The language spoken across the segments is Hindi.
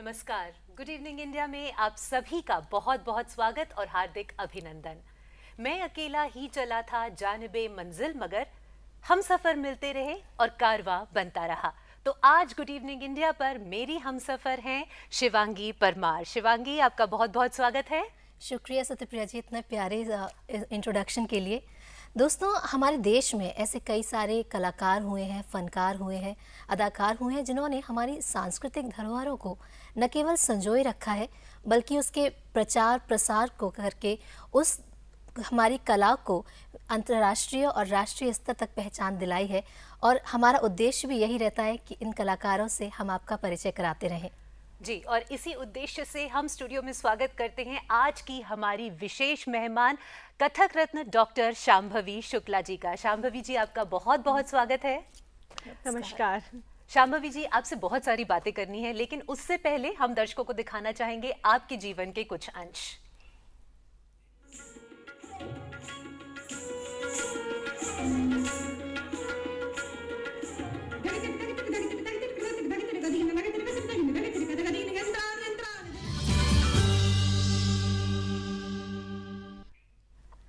नमस्कार। गुड इवनिंग इंडिया में आप सभी का बहुत बहुत स्वागत और हार्दिक अभिनंदन। मैं अकेला ही चला था जानिबे मंजिल, मगर हम सफर मिलते रहे और कारवां बनता रहा। तो आज गुड इवनिंग इंडिया पर मेरी हम सफर हैं शिवांगी परमार। शिवांगी, आपका बहुत बहुत स्वागत है। शुक्रिया सत्यप्रिया जी, इतने प्यारे इंट्रोडक्शन के लिए। दोस्तों, हमारे देश में ऐसे कई सारे कलाकार हुए हैं, फनकार हुए हैं, अदाकार हुए हैं, जिन्होंने हमारी सांस्कृतिक धरोहरों को न केवल संजोए रखा है, बल्कि उसके प्रचार प्रसार को करके उस हमारी कला को अंतर्राष्ट्रीय और राष्ट्रीय स्तर तक पहचान दिलाई है। और हमारा उद्देश्य भी यही रहता है कि इन कलाकारों से हम आपका परिचय कराते रहें। जी, और इसी उद्देश्य से हम स्टूडियो में स्वागत करते हैं आज की हमारी विशेष मेहमान कथक रत्न डॉक्टर शांभवी शुक्ला जी का। शांभवी जी, आपका बहुत बहुत स्वागत है। नमस्कार। शांभवी जी, आपसे बहुत सारी बातें करनी है, लेकिन उससे पहले हम दर्शकों को दिखाना चाहेंगे आपके जीवन के कुछ अंश।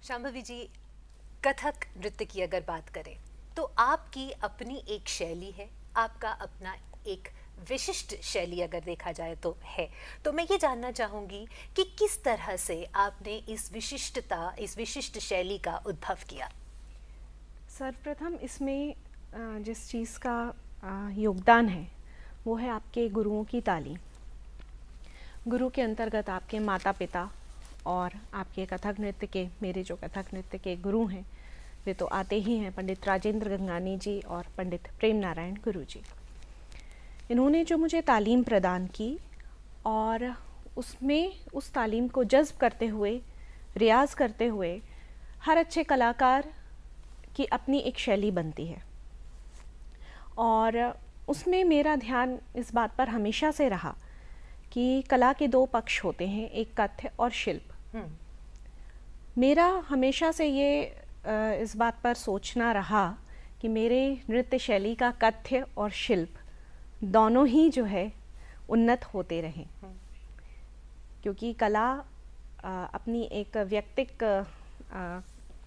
शांभवी जी, कथक नृत्य की अगर बात करें तो आपकी अपनी एक शैली है, आपका अपना एक विशिष्ट शैली अगर देखा जाए तो है। तो मैं ये जानना चाहूँगी कि किस तरह से आपने इस विशिष्ट शैली का उद्भव किया। सर्वप्रथम इसमें जिस चीज़ का योगदान है वो है आपके गुरुओं की तालीम। गुरु के अंतर्गत आपके माता पिता और आपके कथक नृत्य के, मेरे जो कथक नृत्य के गुरु हैं वे तो आते ही हैं, पंडित राजेंद्र गंगानी जी और पंडित प्रेम नारायण गुरु जी। इन्होंने जो मुझे तालीम प्रदान की और उसमें उस तालीम को जज्ब करते हुए, रियाज़ करते हुए, हर अच्छे कलाकार की अपनी एक शैली बनती है। और उसमें मेरा ध्यान इस बात पर हमेशा से रहा कि कला के दो पक्ष होते हैं, एक कथ्य और शिल्प। मेरा हमेशा से ये इस बात पर सोचना रहा कि मेरे नृत्य शैली का कथ्य और शिल्प दोनों ही जो है उन्नत होते रहें, क्योंकि कला अपनी एक व्यक्तिक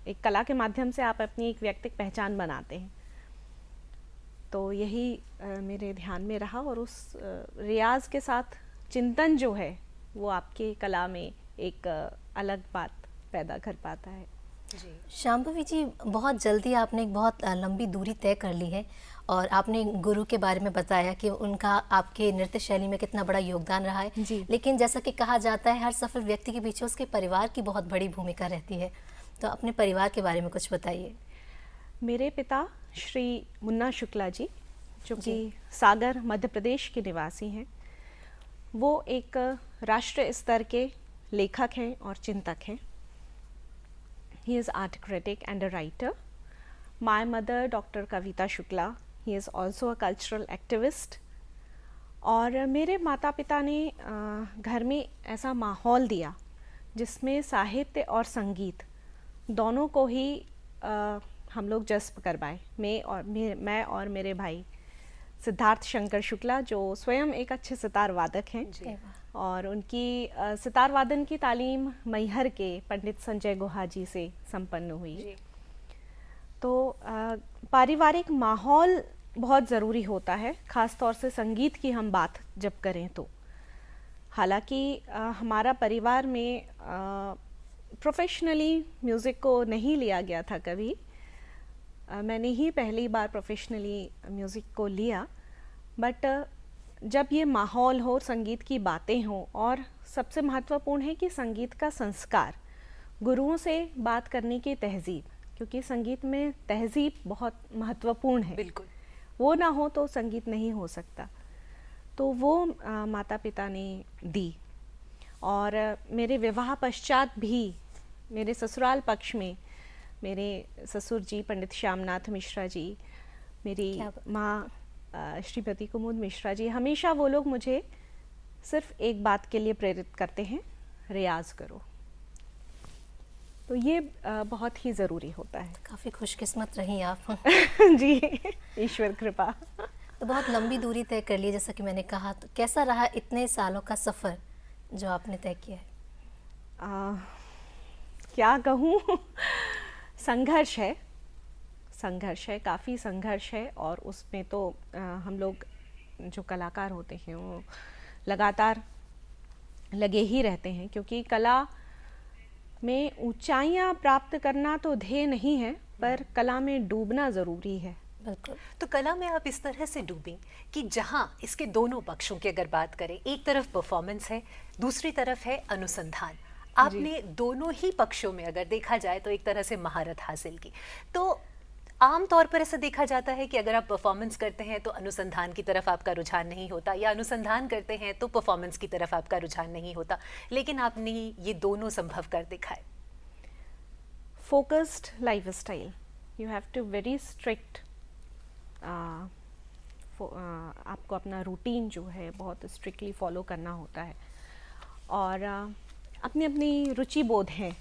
एक कला के माध्यम से आप अपनी एक व्यक्तिक पहचान बनाते हैं। तो यही मेरे ध्यान में रहा और उस रियाज के साथ चिंतन जो है वो आपके कला में एक अलग बात पैदा कर पाता है। जी शांभवी जी, बहुत जल्दी आपने एक बहुत लंबी दूरी तय कर ली है और आपने गुरु के बारे में बताया कि उनका आपके नृत्य शैली में कितना बड़ा योगदान रहा है। जी। लेकिन जैसा कि कहा जाता है, हर सफल व्यक्ति के पीछे उसके परिवार की बहुत बड़ी भूमिका रहती है। तो अपने परिवार के बारे में कुछ बताइए। मेरे पिता श्री मुन्ना शुक्ला जी, जो कि सागर मध्य प्रदेश के निवासी हैं, वो एक राष्ट्रीय स्तर के लेखक हैं और चिंतक हैं। He is art critic and a writer. My mother, Dr. Kavita Shukla, he is also a cultural activist. और मेरे माता पिता ने घर में ऐसा माहौल दिया जिसमें साहित्य और संगीत दोनों को ही हम लोग जज्ब करवाए। मैं और मेरे भाई सिद्धार्थ शंकर शुक्ला, जो स्वयं एक अच्छे सितार वादक हैं, और उनकी सितार वादन की तालीम मैहर के पंडित संजय गुहा जी से संपन्न हुई। तो पारिवारिक माहौल बहुत ज़रूरी होता है, ख़ास तौर से संगीत की हम बात जब करें तो। हालांकि हमारा परिवार में प्रोफेशनली म्यूज़िक को नहीं लिया गया था कभी। मैंने ही पहली बार प्रोफेशनली म्यूज़िक को लिया। बट जब ये माहौल हो, संगीत की बातें हों, और सबसे महत्वपूर्ण है कि संगीत का संस्कार, गुरुओं से बात करने की तहजीब, क्योंकि संगीत में तहजीब बहुत महत्वपूर्ण है। बिल्कुल, वो ना हो तो संगीत नहीं हो सकता। तो वो माता पिता ने दी। और मेरे विवाह पश्चात भी मेरे ससुराल पक्ष में मेरे ससुर जी पंडित श्यामनाथ मिश्रा जी, मेरी माँ श्रीमती कुमुद मिश्रा जी, हमेशा वो लोग मुझे सिर्फ एक बात के लिए प्रेरित करते हैं, रियाज करो। तो ये बहुत ही ज़रूरी होता है। काफ़ी खुशकिस्मत रही आप। जी, ईश्वर कृपा। तो बहुत लंबी दूरी तय कर ली, जैसा कि मैंने कहा, तो कैसा रहा इतने सालों का सफ़र जो आपने तय किया है? क्या कहूँ संघर्ष है, काफ़ी संघर्ष है। और उसमें तो हम लोग जो कलाकार होते हैं वो लगातार लगे ही रहते हैं, क्योंकि कला में ऊंचाइयां प्राप्त करना तो ध्येय नहीं है, पर कला में डूबना ज़रूरी है। बिल्कुल। तो कला में आप इस तरह से डूबें कि जहां इसके दोनों पक्षों की अगर बात करें, एक तरफ परफॉर्मेंस है, दूसरी तरफ है अनुसंधान, आपने दोनों ही पक्षों में अगर देखा जाए तो एक तरह से महारत हासिल की। तो आम तौर पर ऐसा देखा जाता है कि अगर आप परफॉर्मेंस करते हैं तो अनुसंधान की तरफ आपका रुझान नहीं होता, या अनुसंधान करते हैं तो परफॉर्मेंस की तरफ आपका रुझान नहीं होता, लेकिन आपने ये दोनों संभव कर दिखाए। Focused lifestyle, you have to very strict, आपको अपना रूटीन जो है बहुत स्ट्रिक्टली फॉलो करना होता है। और अपनी अपनी रुचि बोध है,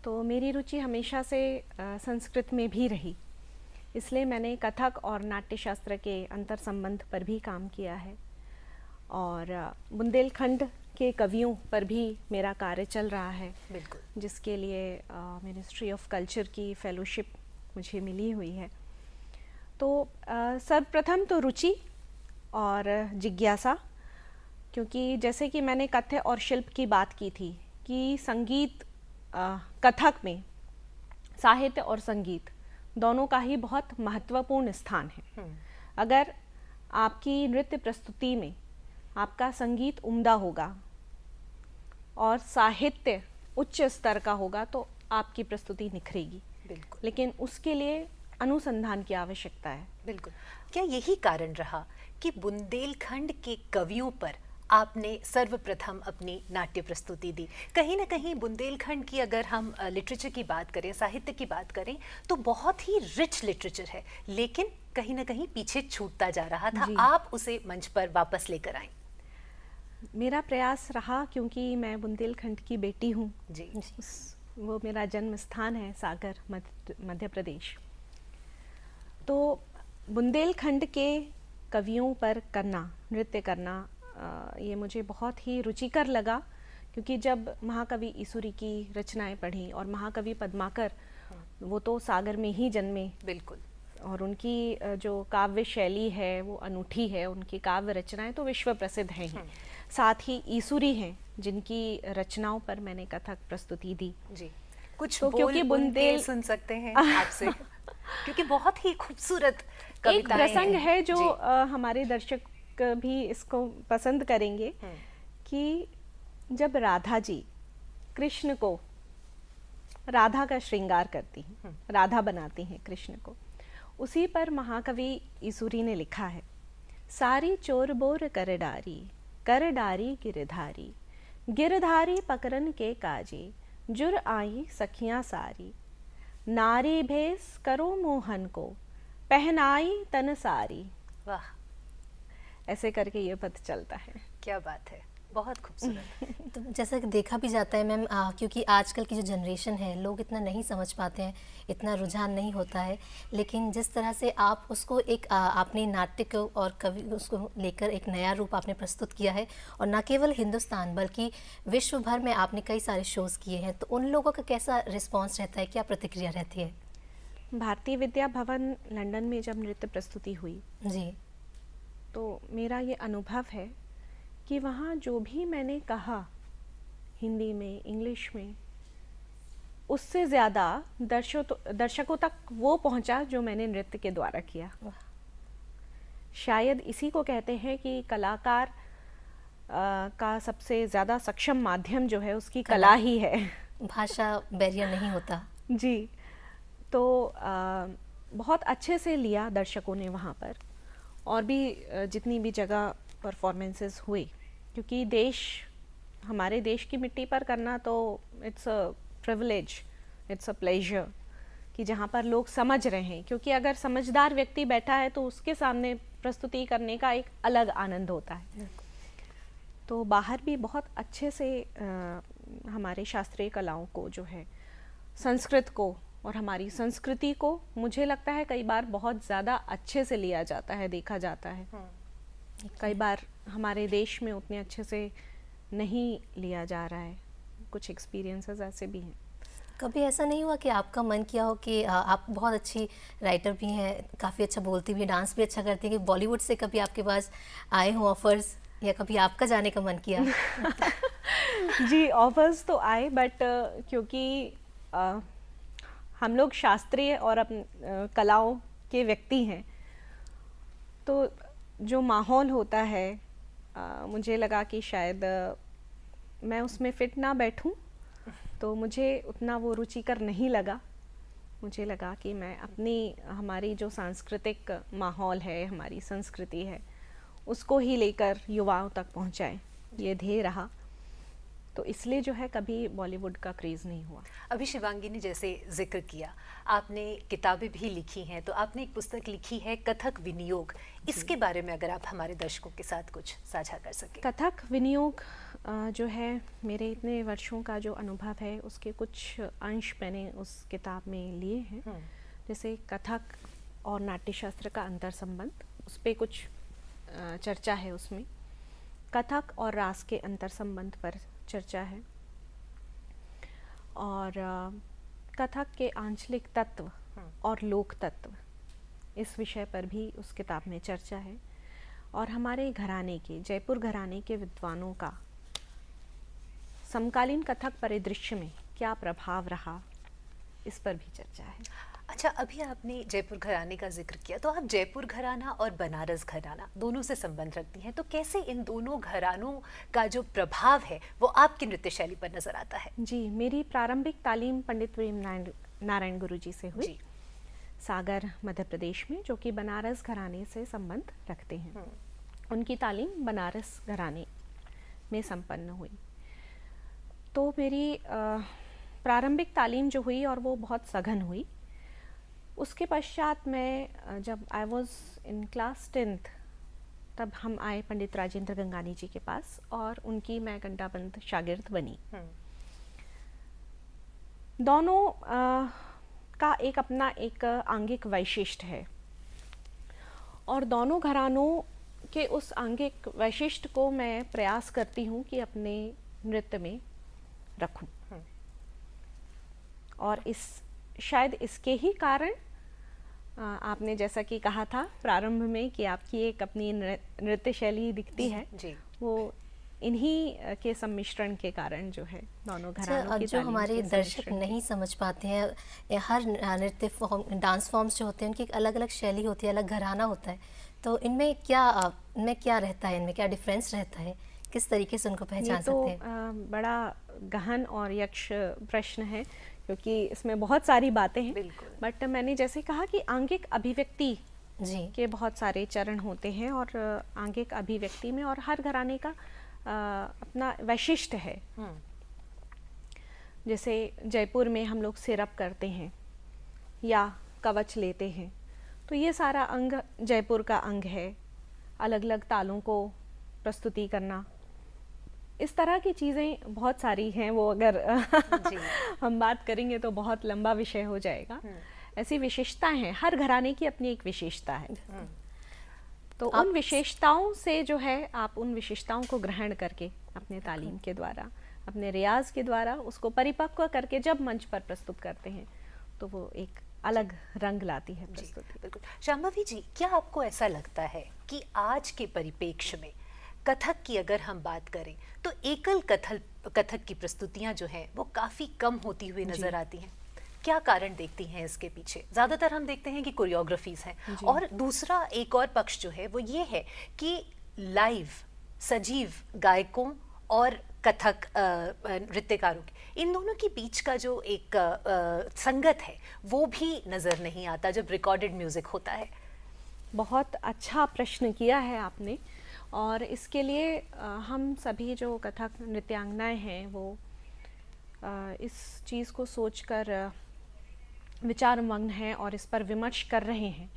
तो मेरी रुचि हमेशा से संस्कृत में भी रही, इसलिए मैंने कथक और नाट्य शास्त्र के अंतर संबंध पर भी काम किया है। और बुंदेलखंड के कवियों पर भी मेरा कार्य चल रहा है, बिल्कुल, जिसके लिए मिनिस्ट्री ऑफ कल्चर की फेलोशिप मुझे मिली हुई है। तो सर्वप्रथम तो रुचि और जिज्ञासा, क्योंकि जैसे कि मैंने कथ्य और शिल्प की बात की थी कि संगीत, कथक में साहित्य और संगीत दोनों का ही बहुत महत्वपूर्ण स्थान है। अगर आपकी नृत्य प्रस्तुति में आपका संगीत उम्दा होगा और साहित्य उच्च स्तर का होगा तो आपकी प्रस्तुति निखरेगी। बिल्कुल, लेकिन उसके लिए अनुसंधान की आवश्यकता है। बिल्कुल। क्या यही कारण रहा कि बुंदेलखंड के कवियों पर आपने सर्वप्रथम अपनी नाट्य प्रस्तुति दी? कहीं ना कहीं बुंदेलखंड की अगर हम लिटरेचर की बात करें, साहित्य की बात करें, तो बहुत ही रिच लिटरेचर है, लेकिन कहीं ना कहीं पीछे छूटता जा रहा था। आप उसे मंच पर वापस लेकर आए। मेरा प्रयास रहा, क्योंकि मैं बुंदेलखंड की बेटी हूँ जी, वो मेरा जन्म स्थान है सागर, मध्य प्रदेश। तो बुंदेलखंड के कवियों पर करना, नृत्य करना, ये मुझे बहुत ही रुचिकर लगा, क्योंकि जब महाकवि ईसुरी की रचनाएं पढ़ी, और महाकवि पद्माकर वो तो सागर में ही जन्मे, बिल्कुल, और उनकी जो काव्य शैली है वो अनूठी है, उनकी काव्य रचनाएं तो विश्व प्रसिद्ध हैं ही। साथ ही ईसुरी हैं जिनकी रचनाओं पर मैंने कथक प्रस्तुति दी। जी, कुछ तो क्योंकि बुंदेल सुन सकते हैं आपसे क्योंकि बहुत ही खूबसूरत एक कविताएं प्रसंग है जो जी। हमारे दर्शक भी इसको पसंद करेंगे, कि जब राधा जी कृष्ण को, राधा का श्रृंगार करती हैं, राधा बनाती हैं कृष्ण को, उसी पर महाकवि ईसुरी ने लिखा है, सारी चोर बोर कर डारी गिरधारी, गिरधारी पकड़न के काजी, जुर आई सखियां सारी, नारी भेस करो मोहन को, पहनाई तन सारी। वाह, ऐसे करके ये पद चलता है। क्या बात है, बहुत खूबसूरत। तो जैसा कि देखा भी जाता है मैम, क्योंकि आजकल की जो जनरेशन है, लोग इतना नहीं समझ पाते हैं, इतना रुझान नहीं होता है, लेकिन जिस तरह से आप उसको एक आपने नाट्य को और कवि उसको लेकर एक नया रूप आपने प्रस्तुत किया है, और न केवल हिंदुस्तान बल्कि विश्व भर में आपने कई सारे शोज़ किए हैं, तो उन लोगों का कैसा रिस्पॉन्स रहता है, क्या प्रतिक्रिया रहती है? भारतीय विद्या भवन लंदन में जब नृत्य प्रस्तुति हुई जी, तो मेरा ये अनुभव है कि वहाँ जो भी मैंने कहा हिंदी में, इंग्लिश में, उससे ज़्यादा दर्शकों तक वो पहुँचा जो मैंने नृत्य के द्वारा किया। शायद इसी को कहते हैं कि कलाकार का सबसे ज़्यादा सक्षम माध्यम जो है उसकी कला ही है। भाषा बैरियर नहीं होता। जी, तो बहुत अच्छे से लिया दर्शकों ने वहाँ पर, और भी जितनी भी जगह परफॉर्मेंसेस हुए, क्योंकि हमारे देश की मिट्टी पर करना तो it's a privilege, it's a pleasure, कि जहाँ पर लोग समझ रहे हैं, क्योंकि अगर समझदार व्यक्ति बैठा है तो उसके सामने प्रस्तुति करने का एक अलग आनंद होता है। तो बाहर भी बहुत अच्छे से हमारे शास्त्रीय कलाओं को जो है, संस्कृत को और हमारी संस्कृति को मुझे लगता है कई बार बहुत ज़्यादा अच्छे से लिया जाता है, देखा जाता है। कई बार हमारे देश में उतने अच्छे से नहीं लिया जा रहा है। कुछ एक्सपीरियंसेस ऐसे भी हैं। कभी ऐसा नहीं हुआ कि आपका मन किया हो कि आप बहुत अच्छी राइटर भी हैं, काफ़ी अच्छा बोलती भी हैं, डांस भी अच्छा करती हैं, कि बॉलीवुड से कभी आपके पास आए हों ऑफर्स, या कभी आपका जाने का मन किया? जी, ऑफर्स तो आए, बट क्योंकि हम लोग शास्त्रीय और कलाओं के व्यक्ति हैं, तो जो माहौल होता है मुझे लगा कि शायद मैं उसमें फिट ना बैठूं, तो मुझे उतना वो रुचिकर नहीं लगा। मुझे लगा कि मैं हमारी जो सांस्कृतिक माहौल है, हमारी संस्कृति है, उसको ही लेकर युवाओं तक पहुंचाएं, ये ध्येय रहा। तो इसलिए जो है कभी बॉलीवुड का क्रेज़ नहीं हुआ। अभी शिवांगी ने जैसे जिक्र किया, आपने किताबें भी लिखी हैं, तो आपने एक पुस्तक लिखी है कथक विनियोग। इसके बारे में अगर आप हमारे दर्शकों के साथ कुछ साझा कर सकें। कथक विनियोग जो है, मेरे इतने वर्षों का जो अनुभव है उसके कुछ अंश मैंने उस किताब में लिए हैं। जैसे कथक और नाट्यशास्त्र का अंतर संबंध, उस पर कुछ चर्चा है उसमें। कथक और रास के अंतर संबंध पर चर्चा है, और कथक के आंचलिक तत्व और लोक तत्व, इस विषय पर भी उस किताब में चर्चा है। और हमारे घराने के, जयपुर घराने के विद्वानों का समकालीन कथक परिदृश्य में क्या प्रभाव रहा, इस पर भी चर्चा है। अच्छा, अभी आपने जयपुर घराने का जिक्र किया, तो आप जयपुर घराना और बनारस घराना दोनों से संबंध रखती हैं, तो कैसे इन दोनों घरानों का जो प्रभाव है वो आपकी नृत्य शैली पर नजर आता है? जी, मेरी प्रारंभिक तालीम पंडित प्रेम नारायण गुरु जी से हुई, सागर मध्य प्रदेश में, जो कि बनारस घराने से संबंध रखते हैं। उनकी तालीम बनारस घराने में संपन्न हुई। तो मेरी प्रारंभिक तालीम जो हुई, और वो बहुत सघन हुई। उसके पश्चात मैं जब I was in class 10th, तब हम आए पंडित राजेंद्र गंगानी जी के पास, और उनकी मैं घंटाबंद शागिर्द बनी। दोनों का एक अपना एक आंगिक वैशिष्ट है, और दोनों घरानों के उस आंगिक वैशिष्ट को मैं प्रयास करती हूँ कि अपने नृत्य में रखूं। और शायद इसके ही कारण आपने जैसा कि कहा था प्रारंभ में कि आपकी एक अपनी नृत्य शैली दिखती है जी। वो इन्हीं के सम्मिश्रण के कारण जो है दोनों घरानों की जो हमारे दर्शक नहीं समझ पाते हैं, हर नृत्य फॉर्म, डांस फॉर्म्स जो होते हैं, उनकी एक अलग अलग शैली होती है, अलग घराना होता है, तो इनमें क्या रहता है, इनमें क्या डिफरेंस रहता है, किस तरीके से उनको पहचान सकते हैं? बड़ा गहन और यक्ष प्रश्न है, क्योंकि इसमें बहुत सारी बातें हैं। बट मैंने जैसे कहा कि आंगिक अभिव्यक्ति के बहुत सारे चरण होते हैं, और आंगिक अभिव्यक्ति में और हर घराने का अपना वैशिष्ट है। जैसे जयपुर में हम लोग सिरप करते हैं या कवच लेते हैं, तो ये सारा अंग जयपुर का अंग है। अलग अलग तालों को प्रस्तुति करना, इस तरह की चीज़ें बहुत सारी हैं, वो अगर हम बात करेंगे तो बहुत लंबा विषय हो जाएगा। ऐसी विशेषताएं हैं, हर घराने की अपनी एक विशेषता है। तो उन विशेषताओं से जो है, आप उन विशेषताओं को ग्रहण करके अपने तालीम के द्वारा, अपने रियाज के द्वारा उसको परिपक्व करके जब मंच पर प्रस्तुत करते हैं, तो वो एक अलग रंग लाती है प्रस्तुति। बिल्कुल। शांभवी जी, क्या आपको ऐसा लगता है कि आज के परिप्रेक्ष्य में कथक की अगर हम बात करें, तो एकल कथक की प्रस्तुतियां जो हैं वो काफ़ी कम होती हुई नज़र आती हैं? क्या कारण देखती हैं इसके पीछे? ज़्यादातर हम देखते हैं कि कोरियोग्राफीज हैं, और दूसरा एक और पक्ष जो है वो ये है कि लाइव सजीव गायकों और कथक नृत्यकारों के, इन दोनों के बीच का जो एक संगत है वो भी नज़र नहीं आता जब रिकॉर्डेड म्यूज़िक होता है। बहुत अच्छा प्रश्न किया है आपने, और इसके लिए हम सभी जो कथक नृत्यांगनाएं हैं वो इस चीज़ को सोचकर विचारमग्न हैं और इस पर विमर्श कर रहे हैं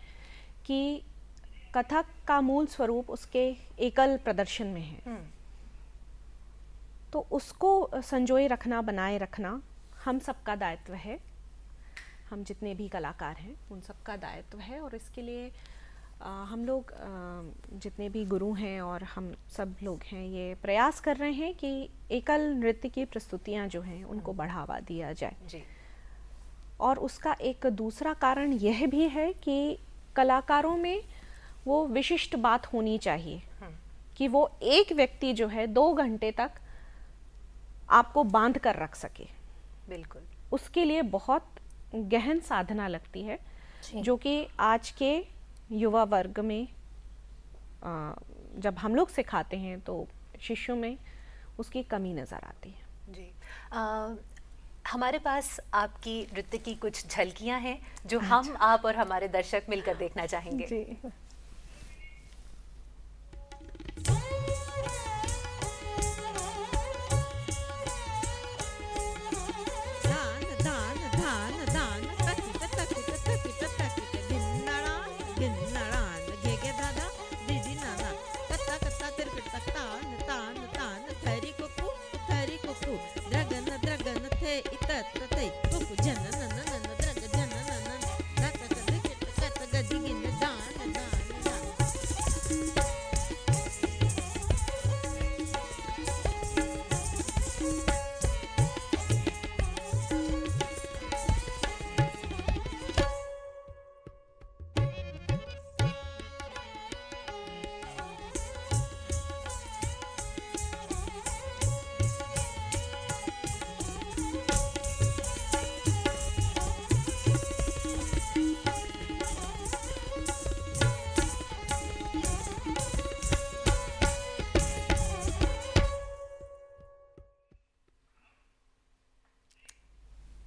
कि कथक का मूल स्वरूप उसके एकल प्रदर्शन में है। तो उसको संजोए रखना, बनाए रखना हम सबका दायित्व है। हम जितने भी कलाकार हैं उन सबका दायित्व है। और इसके लिए हम लोग जितने भी गुरु हैं और हम सब लोग हैं ये प्रयास कर रहे हैं कि एकल नृत्य की प्रस्तुतियां जो हैं उनको बढ़ावा दिया जाए जी। और उसका एक दूसरा कारण यह भी है कि कलाकारों में वो विशिष्ट बात होनी चाहिए कि वो एक व्यक्ति जो है 2 घंटे तक आपको बांध कर रख सके। बिल्कुल। उसके लिए बहुत गहन साधना लगती है जी। जो कि आज के युवा वर्ग में जब हम लोग सिखाते हैं तो शिष्यों में उसकी कमी नज़र आती है। जी। हमारे पास आपकी नृत्य की कुछ झलकियां हैं जो हम, आप और हमारे दर्शक मिलकर देखना चाहेंगे। जी। दान दान धान दान तकिट तकिट तकिट तकिट गिन्नळान गिन्नळान घे घे दादा दीदी नाना कत्ता कत्ता तिरकट तान तान तान थरी कुकू द्रगन द्रगन थे इतत ते कुकू जनन नन द्रग जनन नन रक कत कत गदी गिन दान दान दान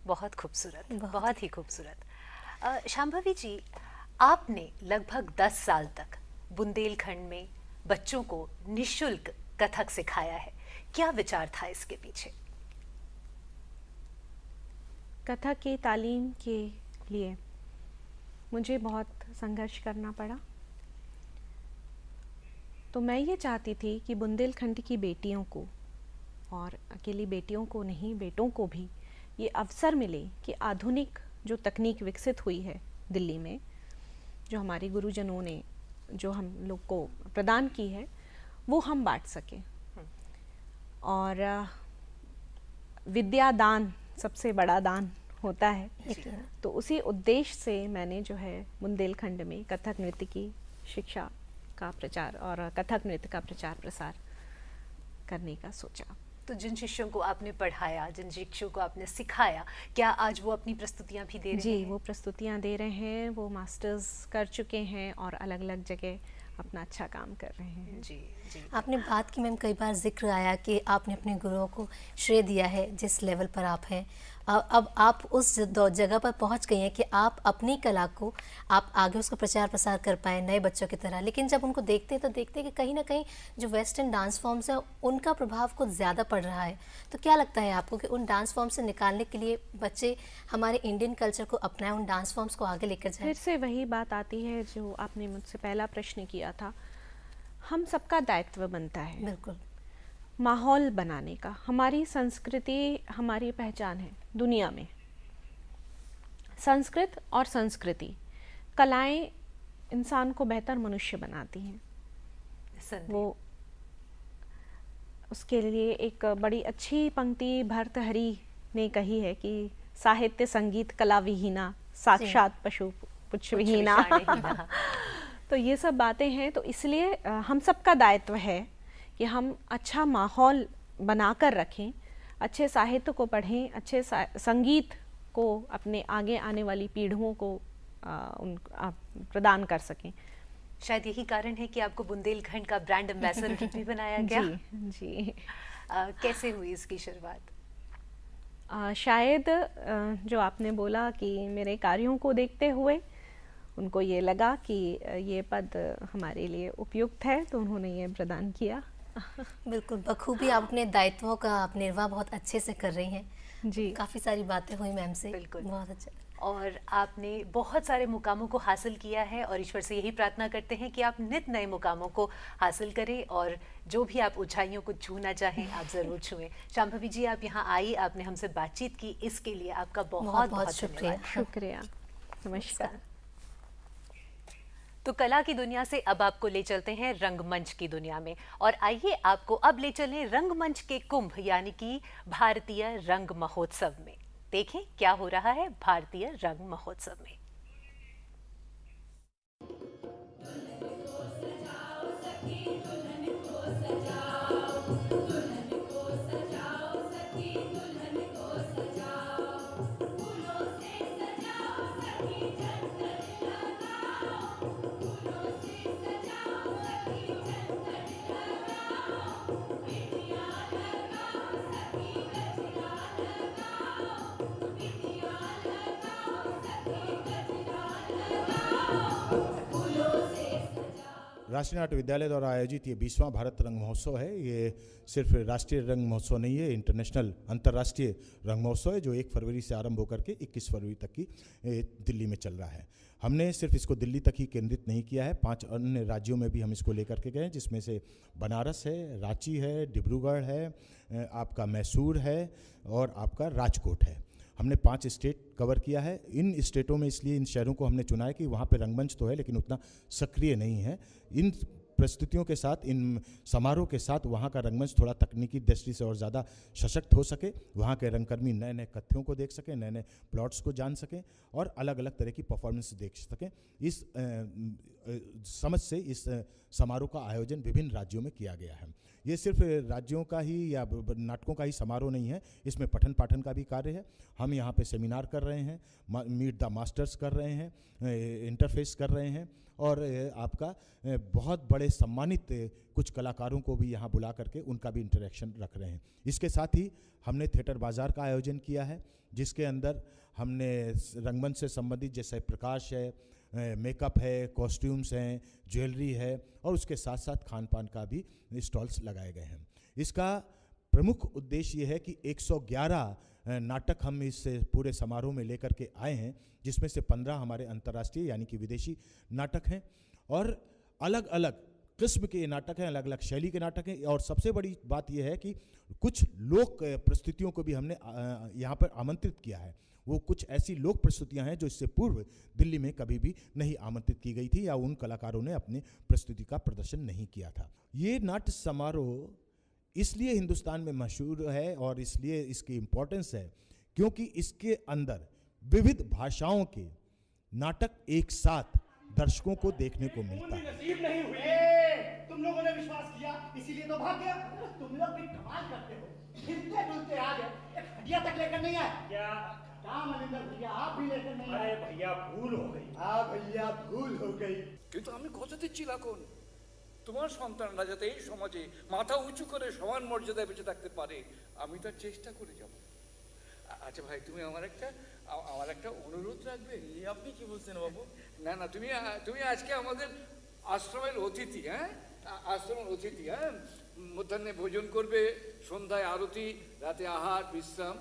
बहुत खूबसूरत, बहुत। बहुत ही खूबसूरत। शांभवी जी, आपने लगभग 10 साल तक बुंदेलखंड में बच्चों को निशुल्क कथक सिखाया है। क्या विचार था इसके पीछे? कथक की तालीम के लिए मुझे बहुत संघर्ष करना पड़ा। तो मैं ये चाहती थी कि बुंदेलखंड की बेटियों को, और अकेली बेटियों को नहीं, बेटों को भी ये अवसर मिले कि आधुनिक जो तकनीक विकसित हुई है दिल्ली में, जो हमारे गुरुजनों ने जो हम लोग को प्रदान की है, वो हम बांट सकें। और विद्या दान सबसे बड़ा दान होता है। तो उसी उद्देश्य से मैंने जो है बुंदेलखंड में कथक नृत्य की शिक्षा का प्रचार और कथक नृत्य का प्रचार प्रसार करने का सोचा। तो जिन शिष्यों को आपने पढ़ाया, जिन शिष्यों को आपने सिखाया, क्या आज वो अपनी प्रस्तुतियां भी दे रहे जी, हैं? वो प्रस्तुतियां दे रहे हैं, वो मास्टर्स कर चुके हैं और अलग अलग जगह अपना अच्छा काम कर रहे हैं। जी जी। आपने बात की मैम, कई बार जिक्र आया कि आपने अपने गुरुओं को श्रेय दिया है जिस लेवल पर आप हैं। अब आप उस जगह पर पहुंच गई हैं कि आप अपनी कला को आप आगे उसका प्रचार प्रसार कर पाए नए बच्चों की तरह। लेकिन जब उनको देखते हैं तो देखते हैं कि कहीं ना कहीं जो वेस्टर्न डांस फॉर्म्स हैं उनका प्रभाव कुछ ज़्यादा पड़ रहा है। तो क्या लगता है आपको कि उन डांस फॉर्म से निकालने के लिए बच्चे हमारे इंडियन कल्चर को अपनाएं, उन डांस फॉर्म्स को आगे लेकर जाएं? फिर से वही बात आती है जो आपने मुझसे पहला प्रश्न किया था। हम सबका दायित्व बनता है बिल्कुल। माहौल बनाने का। हमारी संस्कृति हमारी पहचान है दुनिया में। संस्कृत और संस्कृति, कलाएं इंसान को बेहतर मनुष्य बनाती हैं। संदेह। वो उसके लिए एक बड़ी अच्छी पंक्ति भर्तहरि ने कही है कि साहित्य संगीत कला विहीना, साक्षात पशु पुच्छ विहीना। विषाणहीना। तो ये सब बातें हैं। तो इसलिए हम सबका दायित्व है कि हम अच्छा माहौल बनाकर रखें, अच्छे साहित्य को पढ़ें, अच्छे संगीत को अपने आगे आने वाली पीढ़ियों को प्रदान कर सकें। शायद यही कारण है कि आपको बुंदेलखंड का ब्रांड एम्बेसडर भी बनाया गया। जी जी। कैसे हुई इसकी शुरुआत? शायद जो आपने बोला कि मेरे कार्यों को देखते हुए उनको ये लगा कि ये पद हमारे लिए उपयुक्त है, तो उन्होंने ये प्रदान किया। बिल्कुल, बखूबी आप अपने दायित्वों का आप निर्वाह बहुत अच्छे से कर रही हैं। जी। काफ़ी सारी बातें हुई मैम से। बिल्कुल। बहुत अच्छा। और आपने बहुत सारे मुकामों को हासिल किया है और ईश्वर से यही प्रार्थना करते हैं कि आप नित नए मुकामों को हासिल करें और जो भी आप ऊंचाइयों को छूना चाहें आप ज़रूर छुएं। शांभवी जी, आप यहाँ आई, आपने हमसे बातचीत की, इसके लिए आपका बहुत बहुत बहुत शुक्रिया। धन्यवाद। शुक्रिया, नमस्कार। तो कला की दुनिया से अब आपको ले चलते हैं रंगमंच की दुनिया में, और आइए आपको अब ले चलें रंगमंच के कुंभ यानी कि भारतीय रंग महोत्सव में। देखें क्या हो रहा है भारतीय रंग महोत्सव में। राष्ट्रीय नाट्य विद्यालय द्वारा आयोजित ये 20वां भारत रंग महोत्सव है। ये सिर्फ राष्ट्रीय रंग महोत्सव नहीं है, इंटरनेशनल अंतर्राष्ट्रीय रंग महोत्सव है जो 1 फरवरी से आरंभ होकर के 21 फरवरी तक की दिल्ली में चल रहा है। हमने सिर्फ इसको दिल्ली तक ही केंद्रित नहीं किया है, 5 अन्य राज्यों में भी हम इसको लेकर के गए, जिसमें से बनारस है, रांची है, डिब्रूगढ़ है, आपका मैसूर है और आपका राजकोट है। हमने 5 स्टेट कवर किया है। इन स्टेटों में इसलिए इन शहरों को हमने चुना है कि वहाँ पे रंगमंच तो है लेकिन उतना सक्रिय नहीं है। इन प्रस्तुतियों के साथ, इन समारोह के साथ वहाँ का रंगमंच थोड़ा तकनीकी दृष्टि से और ज़्यादा सशक्त हो सके, वहाँ के रंगकर्मी नए नए कथ्यों को देख सकें, नए नए प्लॉट्स को जान सकें और अलग अलग तरह की परफॉर्मेंस देख सकें। इस समझ से इस समारोह का आयोजन विभिन्न राज्यों में किया गया है। ये सिर्फ राज्यों का ही या नाटकों का ही समारोह नहीं है, इसमें पठन पाठन का भी कार्य है। हम यहाँ पे सेमिनार कर रहे हैं, मीट द मास्टर्स कर रहे हैं, इंटरफेस कर रहे हैं और आपका बहुत बड़े सम्मानित कुछ कलाकारों को भी यहाँ बुला करके उनका भी इंटरेक्शन रख रहे हैं। इसके साथ ही हमने थिएटर बाज़ार का आयोजन किया है, जिसके अंदर हमने रंगमंच से संबंधित जैसे प्रकाश है, मेकअप है, कॉस्ट्यूम्स हैं, ज्वेलरी है और उसके साथ साथ खान पान का भी स्टॉल्स लगाए गए हैं। इसका प्रमुख उद्देश्य ये है कि 111 नाटक हम इस पूरे समारोह में लेकर के आए हैं, जिसमें से 15 हमारे अंतर्राष्ट्रीय यानी कि विदेशी नाटक हैं और अलग अलग किस्म के नाटक हैं, अलग अलग शैली के नाटक हैं। और सबसे बड़ी बात यह है कि कुछ लोक प्रस्तुतियों को भी हमने यहाँ पर आमंत्रित किया है। वो कुछ ऐसी लोक प्रस्तुतियाँ हैं जो इससे पूर्व दिल्ली में कभी भी नहीं आमंत्रित की गई थी या उन कलाकारों ने अपने प्रस्तुति का प्रदर्शन नहीं किया था। ये नाट्य समारोह इसलिए हिंदुस्तान में मशहूर है और इसलिए इसकी इम्पोर्टेंस है क्योंकि इसके अंदर विविध भाषाओं के नाटक एक साथ दर्शकों को देखने को मिलता है। नसीब नहीं हुए, तुम लोगों ने विश्वास किया इसीलिए तो भाग गया। तुम लोग भी कमाल करते हो, हिलते डुलते आ गए, एक हड्डियां तक लेकर नहीं आए। क्या मनिंदर भैया, आप भी लेकर नहीं आए। भैया भूल हो गई। हाँ भैया भूल हो गई। কিন্তু আমি কথা দিচ্ছি লাখন, তোমার সন্তানরা যাতে এই সমাজে মাথা উঁচু করে সমান মর্যাদায় বেঁচে থাকতে পারে আমি তার চেষ্টা করে যাব। আচ্ছা ভাই, তুমি আমার একটা অনুরোধ রাখবে। আপনি কি বলছেন বাবু? না না, তুমি আজকে আমাদের আশ্রমের অতিথি। হ্যাঁ, আশ্রমের অতিথি। হ্যাঁ, মধ্যাহ্নে ভোজন করবে, সন্ধ্যায় আরতি, রাতে আহার বিশ্রাম।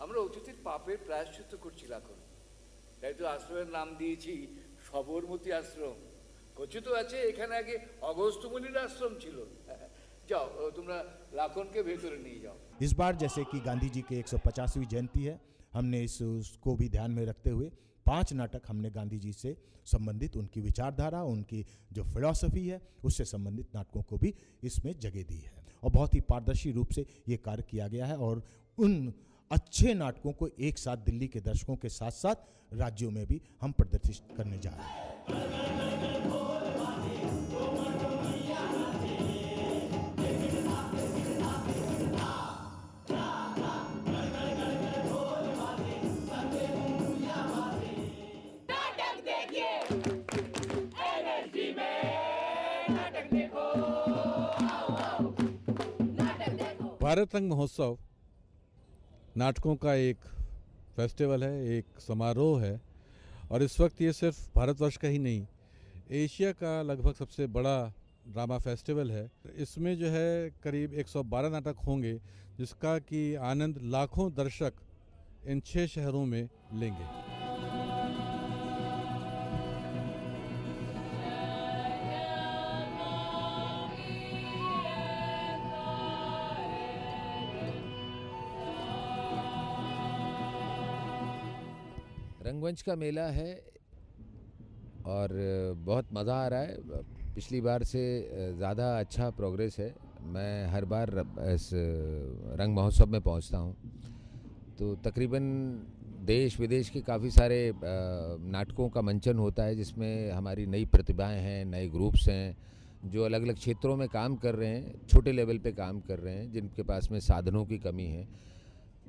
আমরা অতিথির পাপের প্রায়শ্চিত্ত করছি লাখন, তাই তো আশ্রমের নাম দিয়েছি সবরমতী আশ্রম। কথিত আছে এখানে আগে অগস্ত্য মুনির আশ্রম ছিল। যাও তোমরা লাখনকে ভেতরে নিয়ে যাও। इस बार जैसे कि गांधी जी के 150वीं जयंती है, हमने उसको भी ध्यान में रखते हुए 5 नाटक हमने गांधी जी से संबंधित उनकी विचारधारा, उनकी जो फिलॉसफी है उससे संबंधित नाटकों को भी इसमें जगह दी है और बहुत ही पारदर्शी रूप से ये कार्य किया गया है। और उन अच्छे नाटकों को एक साथ दिल्ली के दर्शकों के साथ साथ राज्यों में भी हम प्रदर्शित करने जा रहे हैं। भारत रंग महोत्सव नाटकों का एक फेस्टिवल है, एक समारोह है और इस वक्त ये सिर्फ भारतवर्ष का ही नहीं, एशिया का लगभग सबसे बड़ा ड्रामा फेस्टिवल है। इसमें जो है करीब 112 नाटक होंगे, जिसका कि आनंद लाखों दर्शक इन 6 शहरों में लेंगे। रंगमंच का मेला है और बहुत मज़ा आ रहा है। पिछली बार से ज़्यादा अच्छा प्रोग्रेस है। मैं हर बार इस रंग महोत्सव में पहुंचता हूं, तो तकरीबन देश विदेश के काफ़ी सारे नाटकों का मंचन होता है, जिसमें हमारी नई प्रतिभाएं हैं, नए ग्रुप्स हैं जो अलग अलग क्षेत्रों में काम कर रहे हैं, छोटे लेवल पे काम कर रहे हैं, जिनके पास में साधनों की कमी है।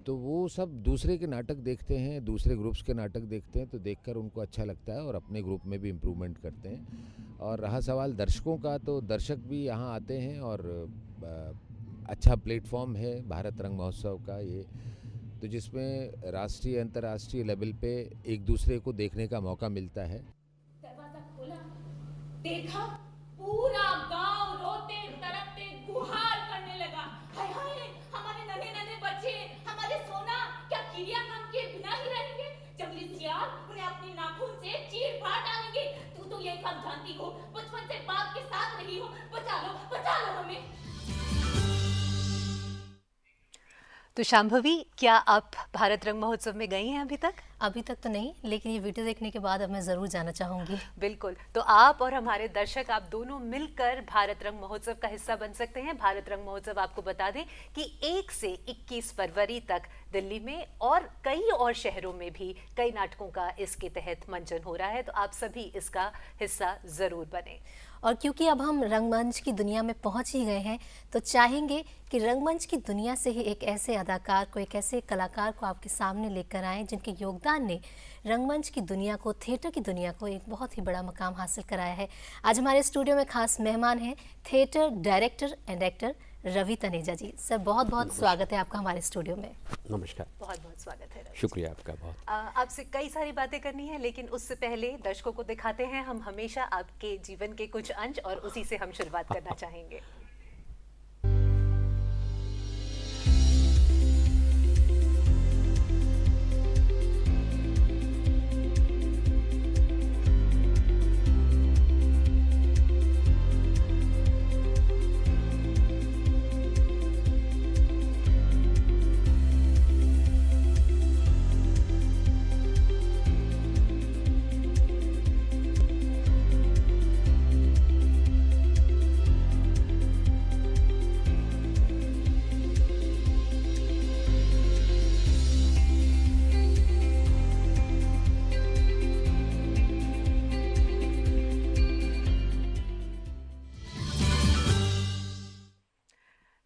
तो वो सब दूसरे के नाटक देखते हैं, दूसरे ग्रुप्स के नाटक देखते हैं, तो देखकर उनको अच्छा लगता है और अपने ग्रुप में भी इम्प्रूवमेंट करते हैं। और रहा सवाल दर्शकों का, तो दर्शक भी यहाँ आते हैं और अच्छा प्लेटफॉर्म है भारत रंग महोत्सव का ये, तो जिसमें राष्ट्रीय अंतर्राष्ट्रीय लेवल पे एक दूसरे को देखने का मौका मिलता है। दरवाजा खोला, देखा पूरा गांव रोते तड़पते गुहार करने लगा। हाय हाय, हमारे नन्हे नन्हे बच्चे, हमारे सोना क्या चिड़िया काम के बिना ही रहेंगे? जंगली सियार उन्हें अपनी नाखून से चीर फाड़ डालेंगे। तू तो ये सब जानती हो, बचपन से बाप के साथ रही हो। बचा लो हमें। तो शांभवी, क्या आप भारत रंग महोत्सव में गई हैं अभी तक? अभी तक तो नहीं, लेकिन ये वीडियो देखने के बाद अब मैं ज़रूर जाना चाहूँगी। बिल्कुल, तो आप और हमारे दर्शक, आप दोनों मिलकर भारत रंग महोत्सव का हिस्सा बन सकते हैं। भारत रंग महोत्सव, आपको बता दें कि 1 से 21 फरवरी तक दिल्ली में और कई और शहरों में भी कई नाटकों का इसके तहत मंचन हो रहा है, तो आप सभी इसका हिस्सा ज़रूर बने। और क्योंकि अब हम रंगमंच की दुनिया में पहुंच ही गए हैं, तो चाहेंगे कि रंगमंच की दुनिया से ही एक ऐसे अदाकार को, एक ऐसे कलाकार को आपके सामने लेकर आएं जिनके योगदान ने रंगमंच की दुनिया को, थिएटर की दुनिया को एक बहुत ही बड़ा मकाम हासिल कराया है। आज हमारे स्टूडियो में खास मेहमान हैं theatre director and actor Ravi Taneja ji. Sir, बहुत बहुत स्वागत है आपका हमारे स्टूडियो में। नमस्कार। बहुत बहुत स्वागत है रवि। शुक्रिया आपका बहुत। आपसे कई सारी बातें करनी है, लेकिन उससे पहले दर्शकों को दिखाते हैं हम हमेशा आपके जीवन के कुछ अंश, और उसी से हम शुरुआत करना चाहेंगे।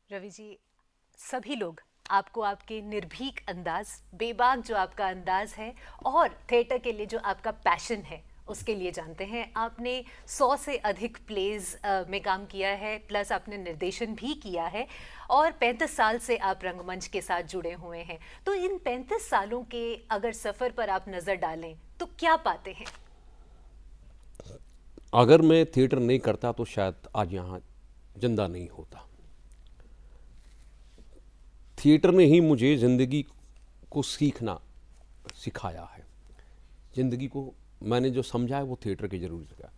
रवि जी, सभी लोग आपको आपके निर्भीक अंदाज, बेबाक जो आपका अंदाज है, और थिएटर के लिए जो आपका पैशन है, उसके लिए जानते हैं। आपने 100 से अधिक प्लेज में काम किया है, प्लस आपने निर्देशन भी किया है, और 35 साल से आप रंगमंच के साथ जुड़े हुए हैं। तो इन 35 सालों के अगर सफ़र पर आप नज़र डालें तो क्या पाते हैं? अगर मैं थिएटर नहीं करता तो शायद आज यहाँ जिंदा नहीं होता। थिएटर ने ही मुझे ज़िंदगी को सीखना सिखाया है। ज़िंदगी को मैंने जो समझा है वो थिएटर के जरूर सिखाया।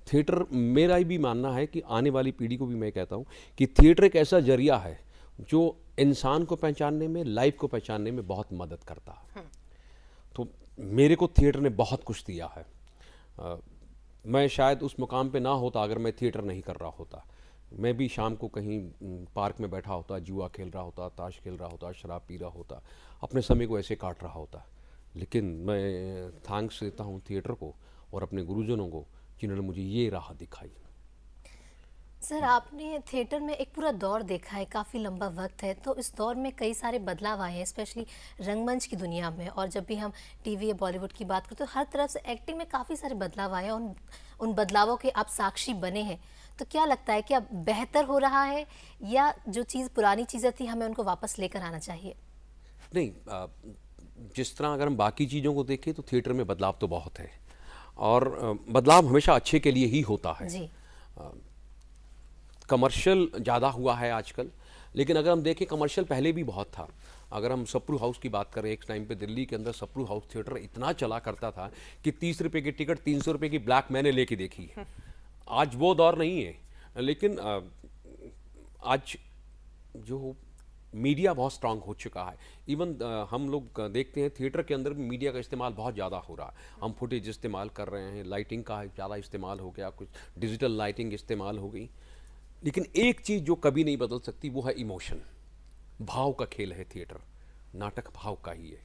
थिएटर, मेरा भी मानना है कि आने वाली पीढ़ी को भी मैं कहता हूँ कि थिएटर एक ऐसा जरिया है जो इंसान को पहचानने में, लाइफ को पहचानने में बहुत मदद करता है। तो मेरे को थिएटर ने बहुत कुछ दिया है। मैं शायद उस मुकाम पे ना होता अगर मैं थिएटर नहीं कर रहा होता। मैं भी शाम को कहीं पार्क में बैठा होता, जुआ खेल रहा होता, ताश खेल रहा होता, शराब पी रहा होता, अपने समय को ऐसे काट रहा होता। लेकिन मैं थैंक्स देता हूँ थिएटर को और अपने गुरुजनों को, जिन्होंने मुझे ये राह दिखाई। सर, आपने थिएटर में एक पूरा दौर देखा है, काफ़ी लंबा वक्त है, तो इस दौर में कई सारे बदलाव आए हैं, स्पेशली रंगमंच की दुनिया में। और जब भी हम टीवी या बॉलीवुड की बात करते तो हर तरफ से एक्टिंग में काफ़ी सारे बदलाव आए हैं, उन बदलावों के आप साक्षी बने हैं। तो क्या लगता है कि अब बेहतर हो रहा है, या जो चीज़ पुरानी चीज़ें थी हमें उनको वापस लेकर आना चाहिए? नहीं, जिस तरह अगर हम बाकी चीज़ों को देखें तो थिएटर में बदलाव तो बहुत है, और बदलाव हमेशा अच्छे के लिए ही होता है। जी। कमर्शियल ज़्यादा हुआ है आजकल, लेकिन अगर हम देखें कमर्शियल पहले भी बहुत था। अगर हम सप्रू हाउस की बात करें, एक टाइम पे दिल्ली के अंदर सप्रू हाउस थिएटर इतना चला करता था कि 30 रुपये की टिकट 300 रुपये की ब्लैक मैंने लेके देखी है। आज वो दौर नहीं है, लेकिन आज जो मीडिया बहुत स्ट्रांग हो चुका है। इवन हम लोग देखते हैं थिएटर के अंदर भी मीडिया का इस्तेमाल बहुत ज़्यादा हो रहा है। हम फुटेज इस्तेमाल कर रहे हैं, लाइटिंग का ज़्यादा इस्तेमाल हो गया, कुछ डिजिटल लाइटिंग इस्तेमाल हो गई। लेकिन एक चीज़ जो कभी नहीं बदल सकती वो है इमोशन। भाव का खेल है थिएटर, नाटक भाव का ही है।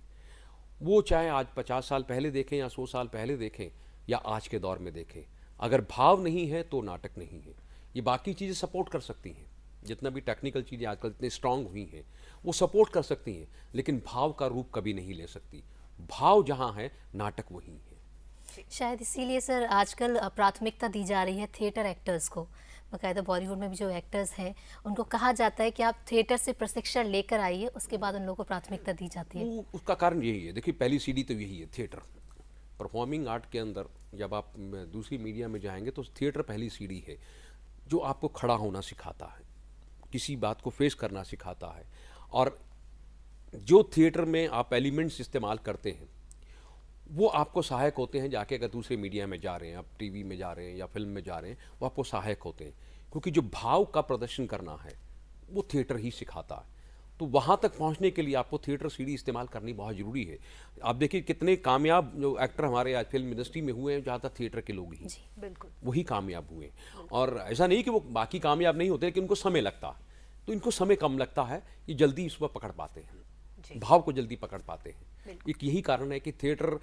वो चाहे आज 50 साल पहले देखें या 100 साल पहले देखें या आज के दौर में देखें, अगर भाव नहीं है तो नाटक नहीं है। ये बाकी चीज़ें सपोर्ट कर सकती हैं, जितना भी टेक्निकल चीज़ें आजकल इतनी स्ट्रांग हुई हैं वो सपोर्ट कर सकती हैं, लेकिन भाव का रूप कभी नहीं ले सकती। भाव जहाँ है नाटक वहीं है। शायद इसीलिए सर आजकल प्राथमिकता दी जा रही है थिएटर एक्टर्स को। बाकायदा बॉलीवुड में भी जो एक्टर्स हैं उनको कहा जाता है कि आप थिएटर से प्रशिक्षण लेकर आइए, उसके बाद उन लोगों को प्राथमिकता दी जाती है। वो उसका कारण यही है। देखिए, पहली सीढ़ी तो यही है थिएटर। परफॉर्मिंग आर्ट के अंदर जब आप दूसरी मीडिया में जाएंगे तो थिएटर पहली सीढ़ी है जो आपको खड़ा होना सिखाता है, किसी बात को फेस करना सिखाता है। और जो थिएटर में आप एलिमेंट्स इस्तेमाल करते हैं वो आपको सहायक होते हैं। जाके अगर दूसरे मीडिया में जा रहे हैं, आप टीवी में जा रहे हैं या फिल्म में जा रहे हैं, वो आपको सहायक होते हैं, क्योंकि जो भाव का प्रदर्शन करना है वो थिएटर ही सिखाता है। तो वहाँ तक पहुँचने के लिए आपको थिएटर सीढ़ी इस्तेमाल करनी बहुत ज़रूरी है। आप देखिए कितने कामयाब जो एक्टर हमारे आज फिल्म इंडस्ट्री में हुए हैं, ज़्यादातर थिएटर के लोग ही बिल्कुल वही कामयाब हुए। और ऐसा नहीं कि वो बाकी कामयाब नहीं होते, लेकिन उनको समय लगता है। तो इनको समय कम लगता है, ये जल्दी इसको पकड़ पाते हैं, भाव को जल्दी पकड़ पाते हैं। एक यही कारण है कि थिएटर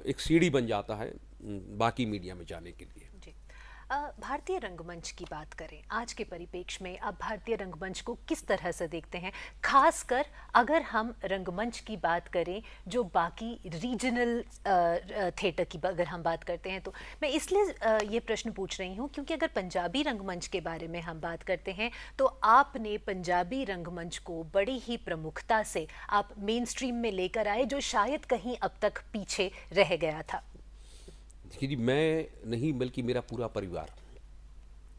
एक सीढ़ी बन जाता है बाकी मीडिया में जाने के लिए। भारतीय रंगमंच की बात करें, आज के परिप्रेक्ष्य में आप भारतीय रंगमंच को किस तरह से देखते हैं? खासकर अगर हम रंगमंच की बात करें जो बाकी रीजनल थिएटर की अगर हम बात करते हैं, तो मैं इसलिए ये प्रश्न पूछ रही हूँ क्योंकि अगर पंजाबी रंगमंच के बारे में हम बात करते हैं तो आपने पंजाबी रंगमंच को बड़ी ही प्रमुखता से आप मेन स्ट्रीम में लेकर आए, जो शायद कहीं अब तक पीछे रह गया था। देखिए जी, मैं नहीं बल्कि मेरा पूरा परिवार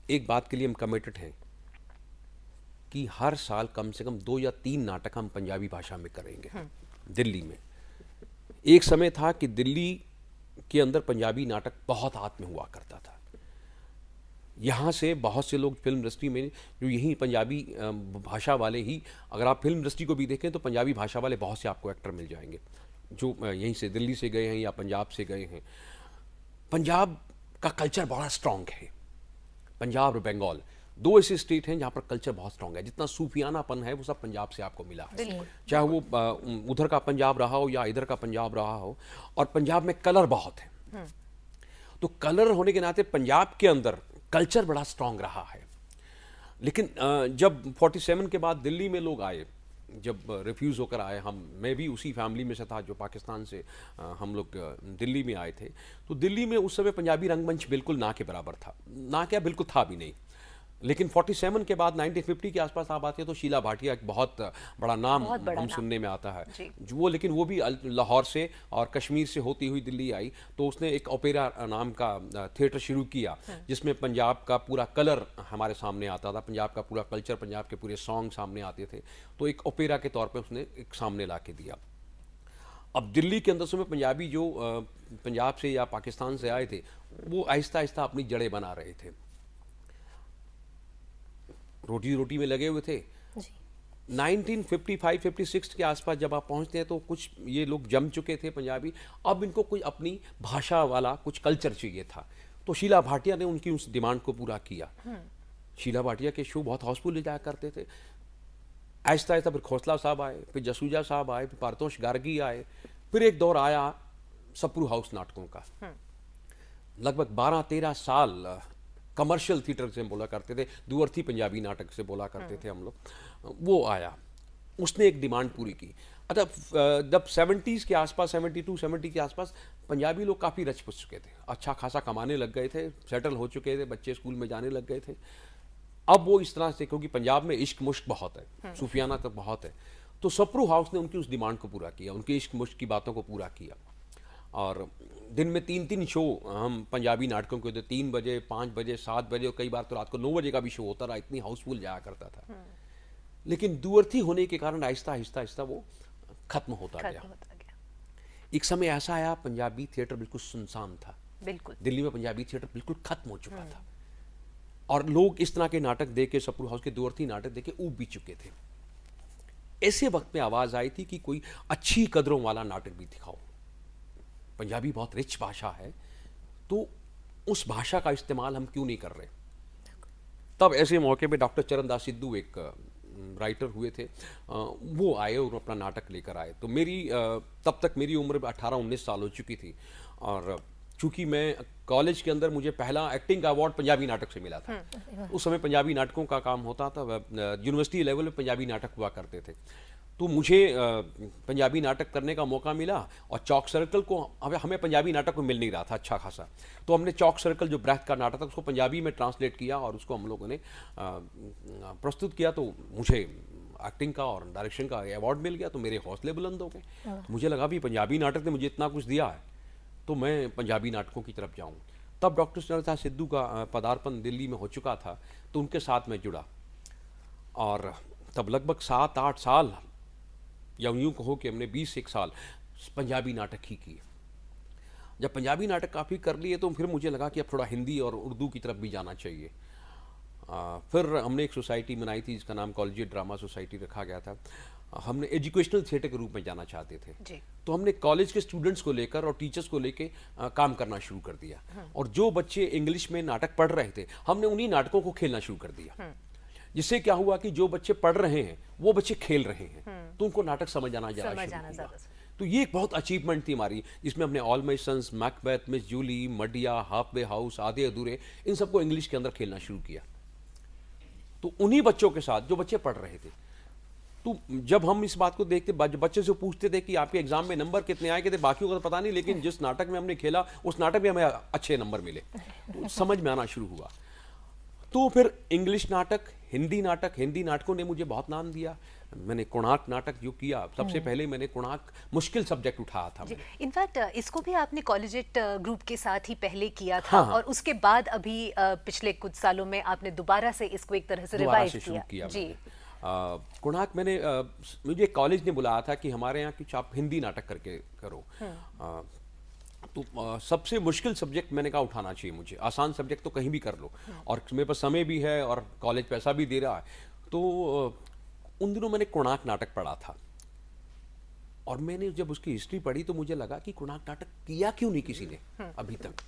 एक बात के लिए हम कमिटेड हैं कि हर साल कम से कम 2 या 3 नाटक हम पंजाबी भाषा में करेंगे। दिल्ली में एक समय था कि दिल्ली के अंदर पंजाबी नाटक बहुत हाथ में हुआ करता था। यहाँ से बहुत से लोग फिल्म इंडस्ट्री में जो यही पंजाबी भाषा वाले ही, अगर आप फिल्म इंडस्ट्री को भी देखें तो पंजाबी भाषा वाले बहुत से आपको एक्टर मिल जाएंगे जो यहीं से दिल्ली से गए हैं या पंजाब से गए हैं। पंजाब का कल्चर बड़ा स्ट्रांग है। पंजाब और बंगाल 2 ऐसे स्टेट हैं जहाँ पर कल्चर बहुत स्ट्रांग है। जितना सूफियानापन है वो सब पंजाब से आपको मिला है, चाहे वो उधर का पंजाब रहा हो या इधर का पंजाब रहा हो। और पंजाब में कलर बहुत है, तो कलर होने के नाते पंजाब के अंदर कल्चर बड़ा स्ट्रांग रहा है। लेकिन जब 47 के बाद दिल्ली में लोग आए, जब रिफ्यूज़ होकर आए, मैं भी उसी फैमिली में से था जो पाकिस्तान से हम लोग दिल्ली में आए थे। तो दिल्ली में उस समय पंजाबी रंगमंच बिल्कुल ना के बराबर था, ना क्या बिल्कुल था भी नहीं। लेकिन 47 के बाद 1950 के आसपास आप आते हैं तो शीला भाटिया एक बहुत बड़ा नाम हम सुनने में आता है वो। लेकिन वो भी लाहौर से और कश्मीर से होती हुई दिल्ली आई, तो उसने एक ओपेरा नाम का थिएटर शुरू किया जिसमें पंजाब का पूरा कलर हमारे सामने आता था, पंजाब का पूरा कल्चर, पंजाब के पूरे सॉन्ग सामने आते थे। तो एक ओपेरा के तौर पर उसने एक सामने ला के दिया। अब दिल्ली के अंदर में पंजाबी जो पंजाब से या पाकिस्तान से आए थे वो आहिस्ता आहिस्ता अपनी जड़ें बना रहे थे, रोटी में लगे हुए थे। 1955-56 के आसपास जब आप पहुंचते हैं तो कुछ ये लोग जम चुके थे पंजाबी। अब इनको कोई अपनी भाषा वाला कुछ कल्चर चाहिए था, तो शीला भाटिया ने उनकी उस डिमांड को पूरा किया। शीला भाटिया के शो बहुत हाउसफुल ले जाया करते थे। आहिस्ता आहिस्ता फिर खोसला साहब आए, फिर जसूजा साहब आए, फिर पारतोष गार्गी आए, फिर एक दौर आया सप्रू हाउस नाटकों का। लगभग 12-13 साल कमर्शियल थिएटर से बोला करते थे, दुअर्थी पंजाबी नाटक से बोला करते थे हम लोग। वो आया, उसने एक डिमांड पूरी की। अच्छा, जब 70s के आसपास, 72-70 के आसपास पंजाबी लोग काफ़ी रच पुच चुके थे, अच्छा खासा कमाने लग गए थे, सेटल हो चुके थे, बच्चे स्कूल में जाने लग गए थे। अब वो इस तरह से, क्योंकि पंजाब में इश्क मुश्क बहुत है, सूफियाना तक बहुत है, तो सप्रू हाउस ने उनकी उस डिमांड को पूरा किया, उनकी इश्क मुश्क की बातों को पूरा किया। और दिन में 3-3 शो हम पंजाबी नाटकों के होते, 3 बजे, 5 बजे, 7 बजे और कई बार तो रात को 9 बजे का भी शो होता रहा, इतनी हाउसफुल जाया करता था। लेकिन दूरथी होने के कारण आहिस्ता आहिस्ता आहिस्ता वो खत्म होता गया। एक समय ऐसा आया पंजाबी थिएटर बिल्कुल सुनसान था, बिल्कुल दिल्ली में पंजाबी थिएटर बिल्कुल खत्म हो चुका था और लोग इस तरह के नाटक देख के, सप्रू हाउस के दूरथी नाटक देख के ऊब भी चुके थे। ऐसे वक्त में आवाज आई थी कि कोई अच्छी कदरों वाला नाटक भी दिखाओ। पंजाबी बहुत रिच भाषा है, तो उस भाषा का इस्तेमाल हम क्यों नहीं कर रहे। तब ऐसे मौके पे डॉक्टर चरणदास सिद्धू एक राइटर हुए थे, वो आए और अपना नाटक लेकर आए। तो मेरी तब तक मेरी उम्र 18-19 साल हो चुकी थी और चूंकि मैं कॉलेज के अंदर, मुझे पहला एक्टिंग का अवार्ड पंजाबी नाटक से मिला था। उस समय पंजाबी नाटकों का काम होता था, यूनिवर्सिटी लेवल पे पंजाबी नाटक हुआ करते थे। तो मुझे पंजाबी नाटक करने का मौका मिला और चौक सर्कल को, हमें पंजाबी नाटक को मिल नहीं रहा था अच्छा खासा, तो हमने चौक सर्कल जो ब्रैक का नाटक था उसको पंजाबी में ट्रांसलेट किया और उसको हम लोगों ने प्रस्तुत किया। तो मुझे एक्टिंग का और डायरेक्शन का अवार्ड मिल गया, तो मेरे हौसले बुलंद हो गए। मुझे लगा भी पंजाबी नाटक ने मुझे इतना कुछ दिया है तो मैं पंजाबी नाटकों की तरफ जाऊँ। तब डॉक्टर चरणदास सिद्धू का पदार्पण दिल्ली में हो चुका था, तो उनके साथ मैं जुड़ा और तब लगभग 7-8 साल या यूँ कहो कि हमने 20-1 साल पंजाबी नाटक ही किए। जब पंजाबी नाटक काफ़ी कर लिए तो फिर मुझे लगा कि अब थोड़ा हिंदी और उर्दू की तरफ भी जाना चाहिए। फिर हमने एक सोसाइटी बनाई थी जिसका नाम कॉलेजिएट ड्रामा सोसाइटी रखा गया था। हमने एजुकेशनल थिएटर के रूप में जाना चाहते थे जी। तो हमने कॉलेज के स्टूडेंट्स को लेकर और टीचर्स को लेकर काम करना शुरू कर दिया। और जो बच्चे इंग्लिश में नाटक पढ़ रहे थे, हमने उन्हीं नाटकों को खेलना शुरू कर दिया। जिससे क्या हुआ कि जो बच्चे पढ़ रहे हैं वो बच्चे खेल रहे हैं, तो उनको नाटक समझ आना ज़्यादा। तो ये एक बहुत अचीवमेंट थी हमारी, जिसमें हमने All My Sons, Macbeth, Miss Julie, Medea, Halfway House, Aadhe Adhure, इन सबको इंग्लिश के अंदर खेलना शुरू किया। तो उन्हीं बच्चों के साथ जो बच्चे पढ़ रहे थे, तो जब हम इस बात को देखते, बच्चे से पूछते थे कि आपके एग्जाम में नंबर कितने आए, कहते बाकियों का तो पता नहीं, लेकिन जिस नाटक में हमने खेला उस नाटक में हमें अच्छे नंबर मिले। तो समझ में आना शुरू हुआ। तो फिर इंग्लिश नाटक, हिंदी नाटकों ने मुझे बहुत नाम दिया। मैंने कोणार्क नाटक जो किया, सबसे पहले मैंने कोणार्क मुश्किल सब्जेक्ट उठाया था। इनफैक्ट इसको भी आपने कॉलेजिएट ग्रुप के साथ ही पहले किया था। हाँ, हाँ। और उसके बाद अभी पिछले कुछ सालों में आपने दोबारा से इसको एक तरह से रिवाइव किया। जी। कोणार्क मैंने मुझे कॉलेज ने बुलाया था कि हमारे यहाँ कुछ आप हिंदी नाटक करके करो। तो सबसे मुश्किल सब्जेक्ट मैंने कहा उठाना चाहिए मुझे, आसान सब्जेक्ट तो कहीं भी कर लो और मेरे पास समय भी है और कॉलेज पैसा भी दे रहा है। तो उन दिनों मैंने कोणार्क नाटक पढ़ा था और मैंने जब उसकी हिस्ट्री पढ़ी तो मुझे लगा कि कोणार्क नाटक किया क्यों नहीं किसी ने अभी तक।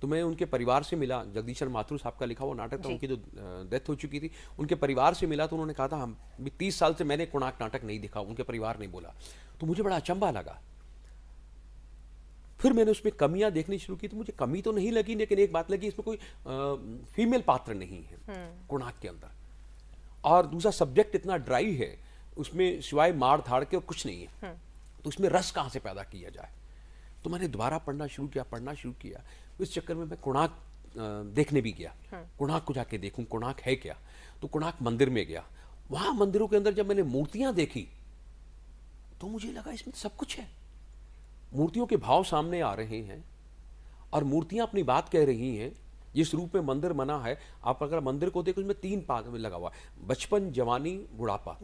तो मैं उनके परिवार से मिला, जगदीश चंद्र माथुर साहब का लिखा हुआ नाटक था, उनकी जो डेथ हो चुकी थी, उनके परिवार से मिला तो उन्होंने कहा था हम 30 साल से मैंने कोणार्क नाटक नहीं दिखा, उनके परिवार ने बोला। तो मुझे बड़ा अचंभा लगा। फिर मैंने उसमें कमियां देखनी शुरू की, तो मुझे कमी तो नहीं लगी, लेकिन एक बात लगी, इसमें कोई फीमेल पात्र नहीं है कोणार्क के अंदर, और दूसरा सब्जेक्ट इतना ड्राई है, उसमें सिवाय मार धाड़ के और कुछ नहीं है, तो उसमें रस कहाँ से पैदा किया जाए। तो मैंने दोबारा पढ़ना शुरू किया। इस चक्कर में मैं कोणार्क देखने भी गया, कोणार्क को जाके देखूं कोणार्क है क्या। तो कोणार्क मंदिर में गया, वहां मंदिरों के अंदर जब मैंने मूर्तियां देखी तो मुझे लगा इसमें सब कुछ है। मूर्तियों के भाव सामने आ रहे हैं और मूर्तियां अपनी बात कह रही हैं। जिस रूप में मंदिर बना है, आप अगर मंदिर को देखो, इसमें 3 भाग में लगा हुआ है, बचपन, जवानी, बुढ़ापा।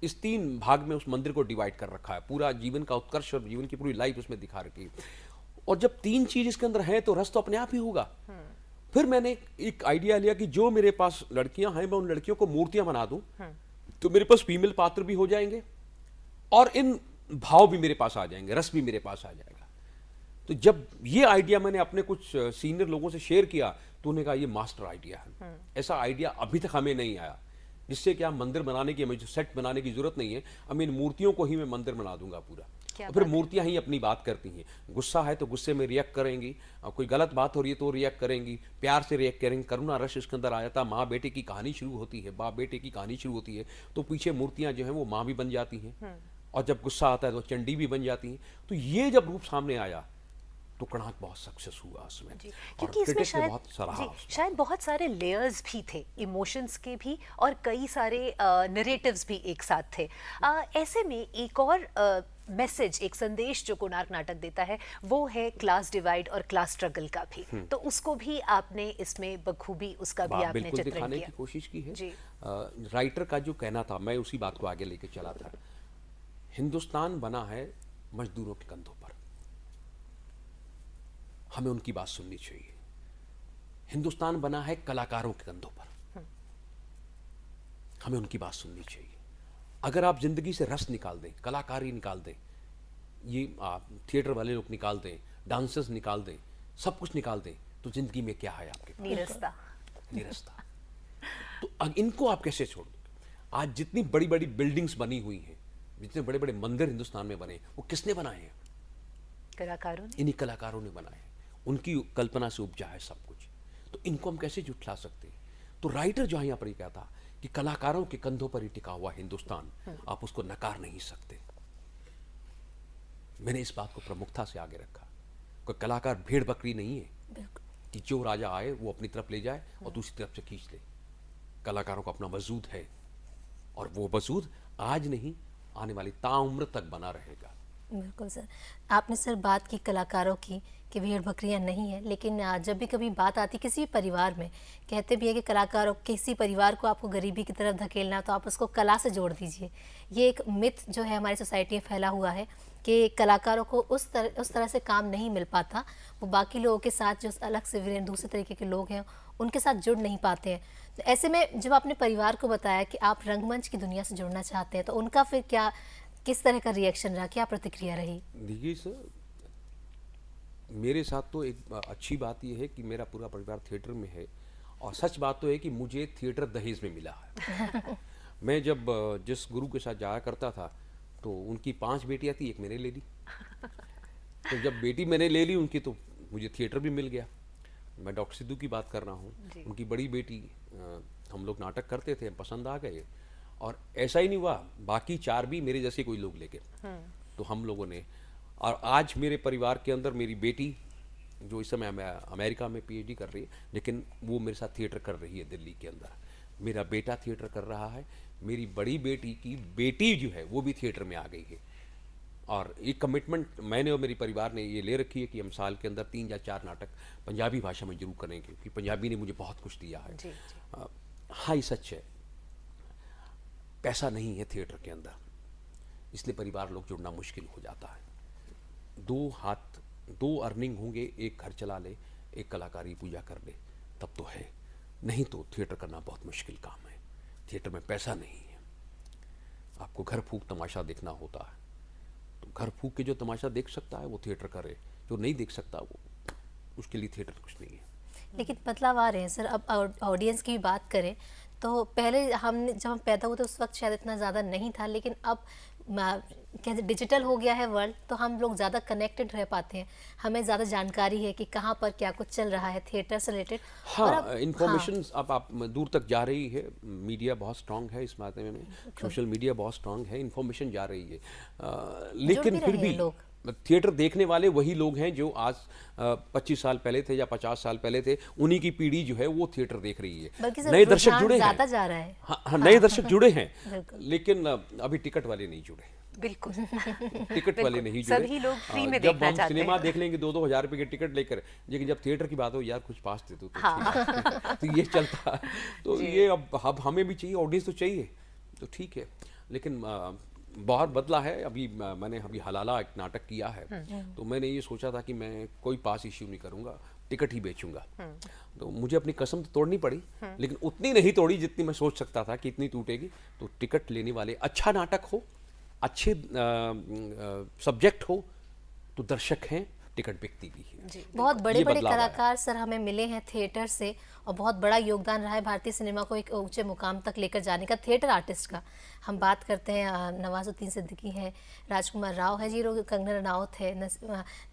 इस 3 भाग में उस मंदिर को डिवाइड कर रखा है। पूरा जीवन का उत्कर्ष और जीवन की पूरी लाइफ उसमें दिखा रखी है। और जब 3 चीज इसके अंदर है तो रस तो अपने आप ही होगा। फिर मैंने एक आइडिया लिया कि जो मेरे पास लड़कियां हैं, मैं उन लड़कियों को मूर्तियां बना दूं, तो मेरे पास फीमेल पात्र भी हो जाएंगे और इन भाव भी मेरे पास आ जाएंगे, रस भी मेरे पास आ जाएगा। तो जब ये आइडिया मैंने अपने कुछ सीनियर लोगों से शेयर किया तो उन्होंने कहा ये मास्टर आइडिया है। ऐसा आइडिया अभी तक हमें नहीं आया, जिससे कि मंदिर बनाने की, हमें सेट बनाने की जरूरत नहीं है, हम इन मूर्तियों को ही मैं मंदिर बना दूंगा पूरा। और फिर मूर्तियां ही अपनी बात करती हैं। गुस्सा है तो गुस्से में रिएक्ट करेंगी, कोई गलत बात हो रही है तो रिएक्ट करेंगी, प्यार से रिएक्ट करेंगी, करुणा रस इसके अंदर आ जाता है। माँ बेटे की कहानी शुरू होती है, बाप बेटे की कहानी शुरू होती है, तो पीछे मूर्तियां जो है वो माँ भी बन जाती हैं, और जब गुस्सा आता है तो चंडी भी बन जाती हैं। तो ये जब रूप सामने आया तो कोणार्क बहुत सक्सेस हुआ उसमें, क्योंकि इसमें शायद बहुत सारे लेयर्स भी थे, इमोशंस के भी, और कई सारे नरेटिव्स भी एक साथ थे। ऐसे में एक और मैसेज, एक संदेश जो कोणार्क नाटक देता है वो है क्लास डिवाइड और क्लास स्ट्रगल का भी। तो उसको भी आपने इसमें बखूबी उसका भी आपने बिल्कुल चित्रण दिखाने किया। की कोशिश की है। जी। राइटर का जो कहना था, मैं उसी बात को आगे लेके चला था। हिंदुस्तान बना है मजदूरों के कंधों पर, हमें उनकी बात सुननी चाहिए। हिंदुस्तान बना है कलाकारों के कंधों पर, हमें उनकी बात सुननी चाहिए। अगर आप जिंदगी से रस निकाल दें, कलाकारी निकाल दें, ये थिएटर वाले लोग निकाल दें, डांसर्स निकाल दें, सब कुछ निकाल दें, तो जिंदगी में क्या है आपके पास? नीरसता। निरस्ता। तो इनको आप कैसे छोड़ दोगे? आज जितनी बड़ी बड़ी बिल्डिंग्स बनी हुई हैं, जितने बड़े बड़े मंदिर हिंदुस्तान में बने, वो किसने बनाए हैं? कलाकारों ने। इन्हीं कलाकारों ने बनाए हैं। उनकी कल्पना से उपजा है सब कुछ। तो इनको हम कैसे जुटला सकते हैं? तो राइटर जो यहाँ पर ये कहता कि कलाकारों के कंधों पर ही टिका हुआ हिंदुस्तान, आप उसको नकार नहीं सकते। मैंने इस बात को प्रमुखता से आगे रखा। कोई कलाकार भेड़ बकरी नहीं है कि जो राजा आए वो अपनी तरफ ले जाए और दूसरी तरफ से खींच ले। कलाकारों का अपना वजूद है, और वो वजूद आज नहीं, आने वाली ताउम्र तक बना रहेगा। बिल्कुल सर, आपने सर बात की कलाकारों की कि भेड़ बकरियां नहीं है, लेकिन जब भी कभी बात आती किसी भी परिवार में, कहते भी है कि कलाकारों, किसी परिवार को आपको गरीबी की तरफ धकेलना तो आप उसको कला से जोड़ दीजिए। ये एक मिथ जो है हमारी सोसाइटी में फैला हुआ है कि कलाकारों को उस तरह से काम नहीं मिल पाता, वो बाकी लोगों के साथ जो अलग से दूसरे तरीके के लोग हैं उनके साथ जुड़ नहीं पाते हैं। तो ऐसे में जब आपने परिवार को बताया कि आप रंगमंच की दुनिया से जुड़ना चाहते हैं, तो उनका फिर क्या, किस तरह का रिएक्शन रहा, क्या प्रतिक्रिया रही? देखिए सर, मेरे साथ तो एक अच्छी बात यह है कि मेरा पूरा परिवार थिएटर में है, और सच बात तो है कि मुझे थिएटर दहेज में मिला है। मैं जब जिस गुरु के साथ जाया करता था तो उनकी 5 बेटियां थी, एक मैंने ले ली। तो जब बेटी मैंने ले ली उनकी, तो मुझे थिएटर भी मिल गया। मैं डॉक्टर सिद्धू की बात कर रहा हूँ, उनकी बड़ी बेटी, हम लोग नाटक करते थे, पसंद आ गए, और ऐसा ही नहीं हुआ, बाकी 4 भी मेरे जैसे कोई लोग लेके, तो हम लोगों ने, और आज मेरे परिवार के अंदर मेरी बेटी जो इस समय अमेरिका में पीएचडी कर रही है, लेकिन वो मेरे साथ थिएटर कर रही है दिल्ली के अंदर। मेरा बेटा थिएटर कर रहा है, मेरी बड़ी बेटी की बेटी जो है वो भी थिएटर में आ गई है। और एक कमिटमेंट मैंने और मेरी परिवार ने ये ले रखी है कि हम साल के अंदर 3 या 4 नाटक पंजाबी भाषा में जरूर करेंगे, क्योंकि पंजाबी ने मुझे बहुत कुछ दिया है। जी, हाँ, ये सच है, पैसा नहीं है थिएटर के अंदर, इसलिए परिवार लोग जुड़ना मुश्किल हो जाता है। 2 अर्निंग होंगे, एक घर चला ले, एक कलाकारी पूजा कर ले, तब तो है, नहीं तो थिएटर करना बहुत मुश्किल काम है। थिएटर में पैसा नहीं है, आपको घर फूंक तमाशा देखना होता है। तो घर फूंक के जो तमाशा देख सकता है वो थिएटर करे, जो नहीं देख सकता वो, उसके लिए थिएटर कुछ नहीं है। लेकिन बदलाव आ रहे हैं सर। अब ऑडियंस की बात करें तो पहले हमने जब हम पैदा हुए थे उस वक्त शायद इतना ज़्यादा नहीं था, लेकिन अब कहते डिजिटल हो गया है वर्ल्ड, तो हम लोग ज़्यादा कनेक्टेड रह पाते हैं, हमें ज़्यादा जानकारी है कि कहाँ पर क्या कुछ चल रहा है थिएटर से रिलेटेड। हाँ, इन्फॉर्मेशन अब आप दूर तक जा रही है, मीडिया बहुत स्ट्रांग है इस मामले में, सोशल मीडिया बहुत स्ट्रांग है, इन्फॉर्मेशन जा रही है, लेकिन फिर भी थिएटर देखने वाले वही लोग हैं जो आज 25 साल पहले थे या 50 साल पहले थे, उन्हीं की पीढ़ी जो है वो थिएटर देख रही है। नए दर्शक जुड़े हैं, जा रहा है। हाँ, नए दर्शक जुड़े हैं, लेकिन अभी टिकट वाले नहीं जुड़े। बिल्कुल टिकट वाले नहीं जुड़े। सभी लोग फ्री में जब देखना हम चाहते सिनेमा हैं। देख लेंगे 2-2 हज़ार रुपए के टिकट लेकर, लेकिन जब थिएटर की बात हो, यार कुछ पास दे दो तो हाँ। ठीक है। तो ये चलता है। तो ये अब हमें भी चाहिए, ऑडियंस तो चाहिए, तो ठीक है, लेकिन बहुत बदला है। अभी मैंने अभी हलाला एक नाटक किया है, तो मैंने ये सोचा था कि मैं कोई पास इश्यू नहीं करूंगा, टिकट ही बेचूंगा। तो मुझे अपनी कसम तो तोड़नी पड़ी, लेकिन उतनी नहीं तोड़ी जितनी मैं सोच सकता था कि इतनी टूटेगी। तो टिकट लेने वाले, अच्छा नाटक हो, अच्छे सब्जेक्ट हो, तो दर्शक हैं, टिकट बिकती भी है। बहुत बड़े बड़े कलाकार सर हमें मिले हैं थिएटर से, और बहुत बड़ा योगदान रहा है भारतीय सिनेमा को एक ऊंचे मुकाम तक लेकर जाने का थिएटर आर्टिस्ट का। हम बात करते हैं नवाजुद्दीन सिद्दीकी हैं, राजकुमार राव है, जीरो कंगना रनौत है,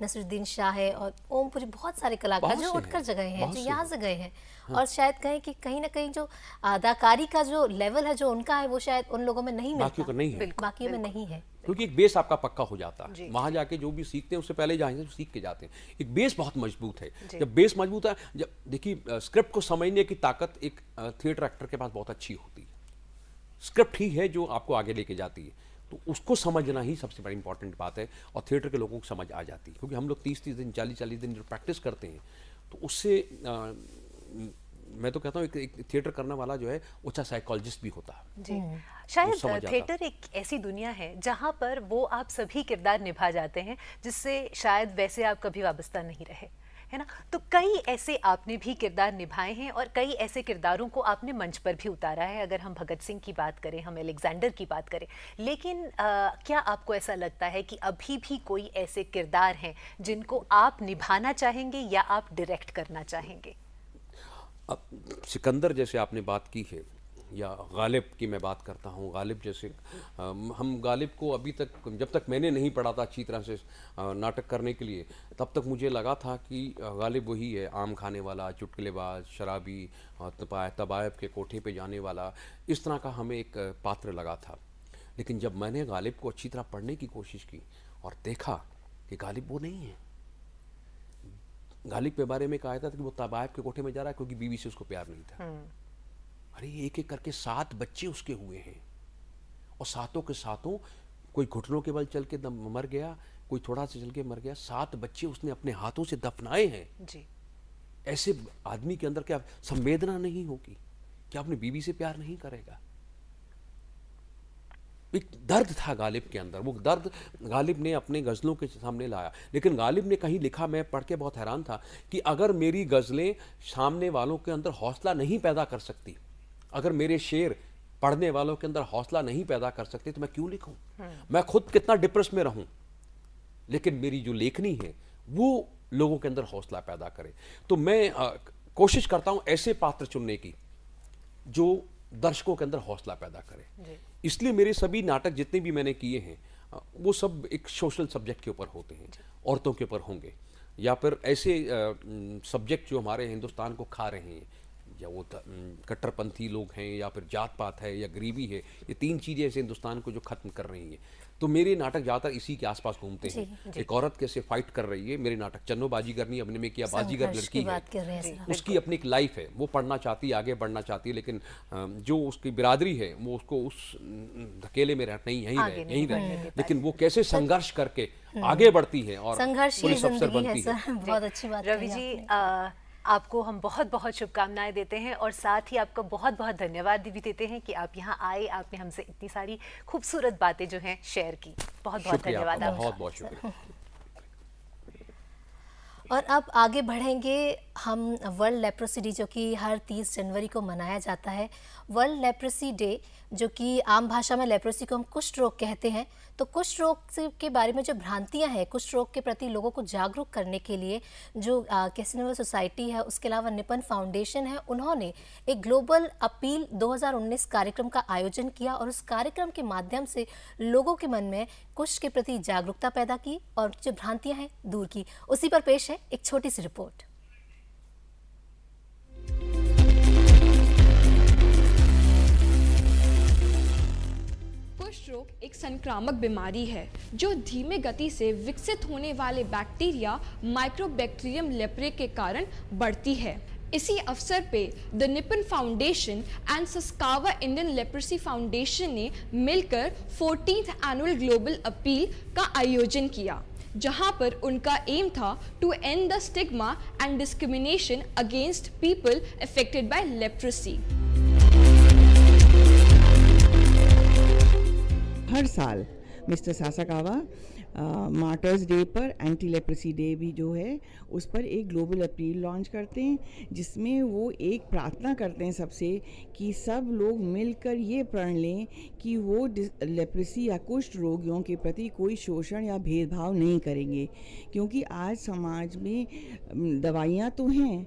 नसरुद्दीन शाह है, और ओमपुरी, बहुत सारे कलाकार जो उठकर जगह हैं, जो यहाँ से गए हैं। और शायद कहें कि कहीं ना कहीं जो अदाकारी का जो लेवल है जो उनका है, वो शायद उन लोगों में नहीं मिलता, बाकियों में नहीं है, क्योंकि एक बेस आपका पक्का हो जाता है। वहां जाके जो भी सीखते हैं उससे पहले जाएंगे तो सीख के जाते हैं। एक बेस बहुत मजबूत है। जब बेस मजबूत है, जब देखिए स्क्रिप्ट को समझने की ताकत एक थिएटर एक्टर के पास बहुत अच्छी होती है। स्क्रिप्ट ही है जो आपको आगे लेके जाती है। तो उसको समझना ही सबसे बड़ी इंपॉर्टेंट बात है, और थिएटर के लोगों को समझ आ जाती है, क्योंकि हम लोग 30-30 दिन 40-40 दिन जो प्रैक्टिस करते हैं, तो उससे मैं तो कहता हूँ एक थिएटर करने वाला जो है वो अच्छा साइकोलॉजिस्ट भी होता है। जी, वो शायद समझ आता। थिएटर एक ऐसी दुनिया है जहाँ पर वो आप सभी किरदार निभा जाते हैं जिससे शायद वैसे आप कभी वाबस्ता नहीं रहे, है ना। तो कई ऐसे आपने भी किरदार निभाए हैं और कई ऐसे किरदारों को आपने मंच पर भी उतारा है। अगर हम भगत सिंह की बात करें, हम अलेक्जेंडर की बात करें, लेकिन क्या आपको ऐसा लगता है कि अभी भी कोई ऐसे किरदार हैं जिनको आप निभाना चाहेंगे या आप डायरेक्ट करना चाहेंगे? अब सिकंदर जैसे आपने बात की है, या गालिब की मैं बात करता हूँ, गालिब जैसे हम गालिब को अभी तक, जब तक मैंने नहीं पढ़ा था अच्छी तरह से नाटक करने के लिए, तब तक मुझे लगा था कि गालिब वही है, आम खाने वाला, चुटकुलेबाज, शराबी, तबायब के कोठे पे जाने वाला, इस तरह का हमें एक पात्र लगा था। लेकिन जब मैंने गालिब को अच्छी तरह पढ़ने की कोशिश की और देखा कि गालिब वो नहीं है। गालिब के बारे में कहा था कि वो तबायब के कोठे में जा रहा है क्योंकि बीवी से उसको प्यार नहीं था। अरे एक एक करके 7 बच्चे उसके हुए हैं, और सातों के सातों, कोई घुटनों के बल चल के मर गया, कोई थोड़ा सा चल के मर गया, 7 बच्चे उसने अपने हाथों से दफनाए हैं। जी, ऐसे आदमी के अंदर क्या संवेदना नहीं होगी? क्या अपनी बीवी से प्यार नहीं करेगा? एक दर्द था गालिब के अंदर, वो दर्द गालिब ने अपने गज़लों के सामने लाया। लेकिन गालिब ने कहीं लिखा, मैं पढ़ के बहुत हैरान था, कि अगर मेरी गज़लें सामने वालों के अंदर हौसला नहीं पैदा कर सकती, अगर मेरे शेर पढ़ने वालों के अंदर हौसला नहीं पैदा कर सकते, तो मैं क्यों लिखूं? मैं खुद कितना डिप्रेस में रहूं, लेकिन मेरी जो लेखनी है वो लोगों के अंदर हौसला पैदा करे। तो मैं कोशिश करता हूं ऐसे पात्र चुनने की जो दर्शकों के अंदर हौसला पैदा करे। इसलिए मेरे सभी नाटक जितने भी मैंने किए हैं वो सब एक सोशल सब्जेक्ट के ऊपर होते हैं, औरतों के ऊपर होंगे, या फिर ऐसे सब्जेक्ट जो हमारे हिंदुस्तान को खा रहे हैं, या वो कट्टरपंथी लोग हैं, या फिर जात पात है, या गरीबी है। ये 3 चीज़ें ऐसे हिंदुस्तान को जो ख़त्म कर रही हैं। तो मेरे नाटक ज़्यादातर इसी के आसपास घूमते हैं। एक औरत कैसे फाइट कर रही है, मेरे नाटक चन्नो बाजीगर नहीं, अपने में किया बाजीगर लड़की है, उसकी अपनी एक लाइफ है, वो पढ़ना चाहती है, आगे बढ़ना चाहती है, लेकिन जो उसकी बिरादरी है वो उसको उस धकेले में यहीं रहे, लेकिन वो कैसे संघर्ष करके आगे बढ़ती है और पुलिस अफसर बनती है। बहुत अच्छी बात रवि जी, आपको हम बहुत बहुत शुभकामनाएं देते हैं और साथ ही आपका बहुत बहुत धन्यवाद भी देते हैं कि आप यहाँ आए, आपने हमसे इतनी सारी खूबसूरत बातें जो हैं शेयर की। बहुत बहुत धन्यवाद आपका। बहुत बहुत शुक्रिया। और अब आगे बढ़ेंगे हम वर्ल्ड लेप्रोसी डे, जो कि हर 30 जनवरी को मनाया जाता है। वर्ल्ड लेप्रोसी डे, जो कि आम भाषा में लेप्रोसी को हम कुष्ठ रोग कहते हैं। तो कुष्ठ रोग के बारे में जो भ्रांतियां हैं, कुष्ठ रोग के प्रति लोगों को जागरूक करने के लिए जो कैसिनोवा सोसाइटी है, उसके अलावा निपन फाउंडेशन है, उन्होंने एक ग्लोबल अपील 2019 कार्यक्रम का आयोजन किया और उस कार्यक्रम के माध्यम से लोगों के मन में कुष्ठ के प्रति जागरूकता पैदा की और जो भ्रांतियां हैं दूर की। उसी पर पेश है एक छोटी सी रिपोर्ट। कुष्ठ रोग एक संक्रामक बीमारी है जो धीमे गति से विकसित होने वाले बैक्टीरिया माइक्रोबैक्टीरियम लेप्रे के कारण बढ़ती है। इसी अवसर पे the Nippon foundation and Sasakawa Indian leprosy foundation ने मिलकर 14th एनुअल ग्लोबल अपील का आयोजन किया, जहां पर उनका एम था to end the stigma and discrimination against people affected by leprosy. हर साल मिस्टर सासाकावा मार्टर्स डे पर एंटी लेप्रेसी डे भी जो है उस पर एक ग्लोबल अपील लॉन्च करते हैं, जिसमें वो एक प्रार्थना करते हैं सबसे कि सब लोग मिलकर ये प्रण लें कि वो लेप्रेसी या कुष्ठ रोगियों के प्रति कोई शोषण या भेदभाव नहीं करेंगे, क्योंकि आज समाज में दवाइयाँ तो हैं,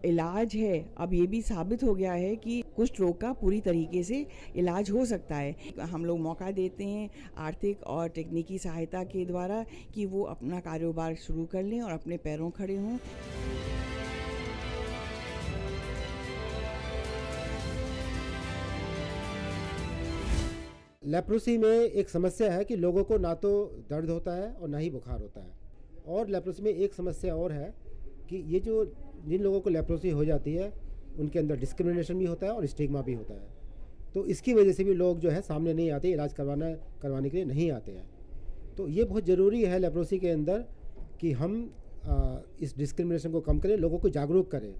इलाज है। अब ये भी साबित हो गया है कि कुष्ठ रोग का पूरी तरीके से इलाज हो सकता है। हम लोग मौका देते हैं आर्थिक और तकनीकी सहायता के द्वारा कि वो अपना कारोबार शुरू कर लें और अपने पैरों खड़े हों। लेप्रोसी में एक समस्या है कि लोगों को ना तो दर्द होता है और ना ही बुखार होता है। और लेप्रोसी में एक समस्या और है कि ये जो जिन लोगों को लेप्रोसी हो जाती है उनके अंदर डिस्क्रिमिनेशन भी होता है और स्टिग्मा भी होता है। तो इसकी वजह से भी लोग जो है सामने नहीं आते, इलाज करवाने के लिए नहीं आते हैं। तो ये बहुत ज़रूरी है लेप्रोसी के अंदर कि हम इस डिस्क्रिमिनेशन को कम करें, लोगों को जागरूक करें।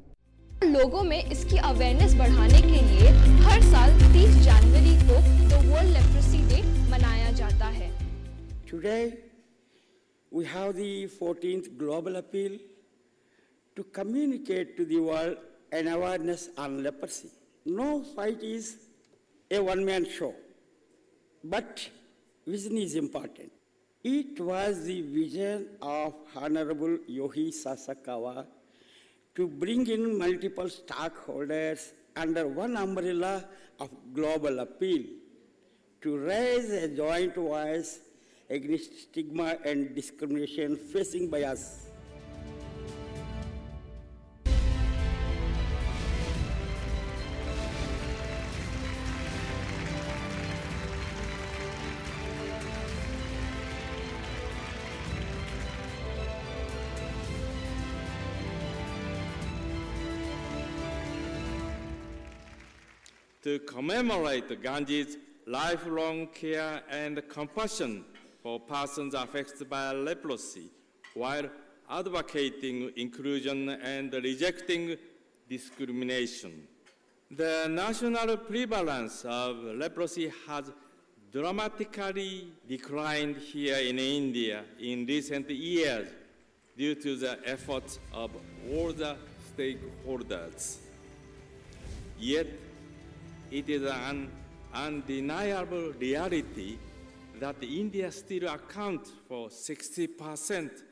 लोगों में इसकी अवेयरनेस बढ़ाने के लिए हर साल 30 जनवरी को द वर्ल्ड लेप्रोसी डे मनाया जाता है। Today we have the 14th global appeal to communicate to the world an awareness on leprosy. No fight is a one-man show, but vision is important. It was the vision of Honorable Yohei Sasakawa to bring in multiple stakeholders under one umbrella of global appeal to raise a joint voice against stigma and discrimination facing by us. To commemorate Gandhi's lifelong care and compassion for persons affected by leprosy, while advocating inclusion and rejecting discrimination. The national prevalence of leprosy has dramatically declined here in India in recent years due to the efforts of all the stakeholders. Yet, it is an undeniable reality that India still accounts for 60%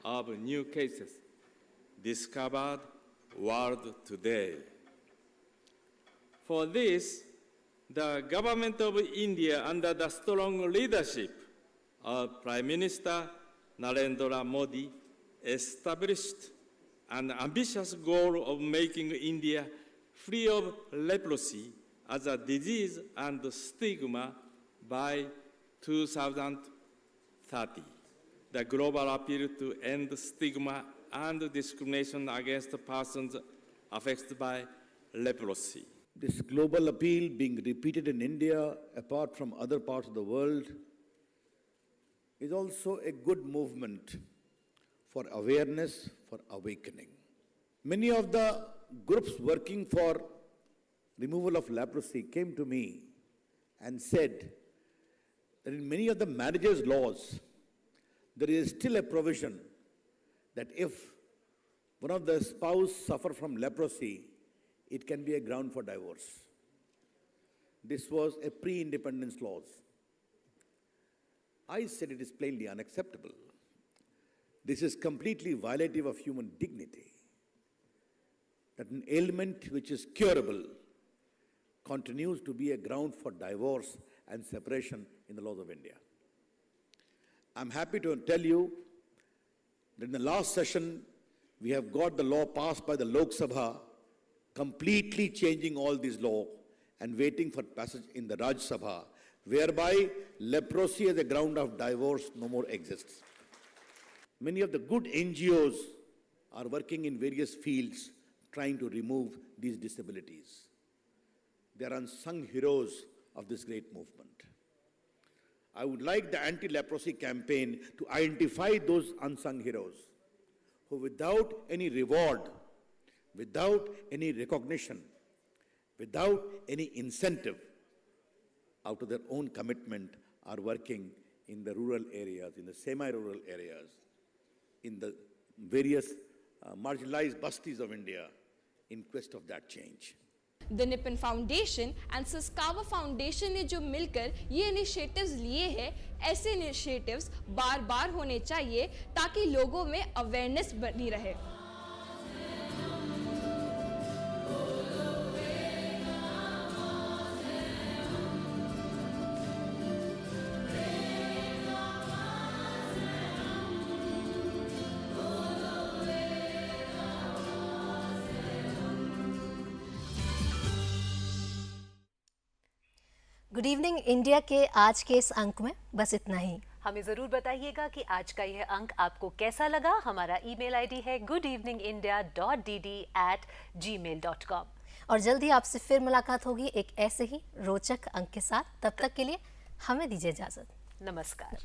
of new cases discovered world today. For this, the government of India, under the strong leadership of Prime Minister Narendra Modi, established an ambitious goal of making India free of leprosy as a disease and stigma by 2030. The global appeal to end stigma and discrimination against persons affected by leprosy. This global appeal being repeated in India, apart from other parts of the world, is also a good movement for awareness, for awakening. Many of the groups working for removal of leprosy came to me and said that in many of the marriages laws, there is still a provision that if one of the spouse suffer from leprosy, it can be a ground for divorce. This was a pre-independence laws. I said it is plainly unacceptable. This is completely violative of human dignity. That an ailment which is curable continues to be a ground for divorce and separation in the laws of India. I'm happy to tell you that in the last session, we have got the law passed by the Lok Sabha, completely changing all these laws and waiting for passage in the Raj Sabha, whereby leprosy as a ground of divorce no more exists. Many of the good NGOs are working in various fields trying to remove these disabilities. They are unsung heroes of this great movement. I would like the anti-leprosy campaign to identify those unsung heroes who, without any reward, without any recognition, without any incentive, out of their own commitment, are working in the rural areas, in the semi-rural areas, in the various marginalized bastis of India in quest of that change. The Nippon foundation and Sasakawa foundation ने जो मिलकर ये इनिशिएटिव्स लिए हैं, ऐसे इनिशिएटिव्स बार बार होने चाहिए ताकि लोगों में अवेयरनेस बनी रहे। गुड इवनिंग इंडिया के आज के इस अंक में बस इतना ही। हमें ज़रूर बताइएगा कि आज का यह अंक आपको कैसा लगा। हमारा ईमेल आईडी है goodeveningindia.dd@gmail.com। और जल्द ही आपसे फिर मुलाकात होगी एक ऐसे ही रोचक अंक के साथ। तब तक के लिए हमें दीजिए इजाज़त। नमस्कार।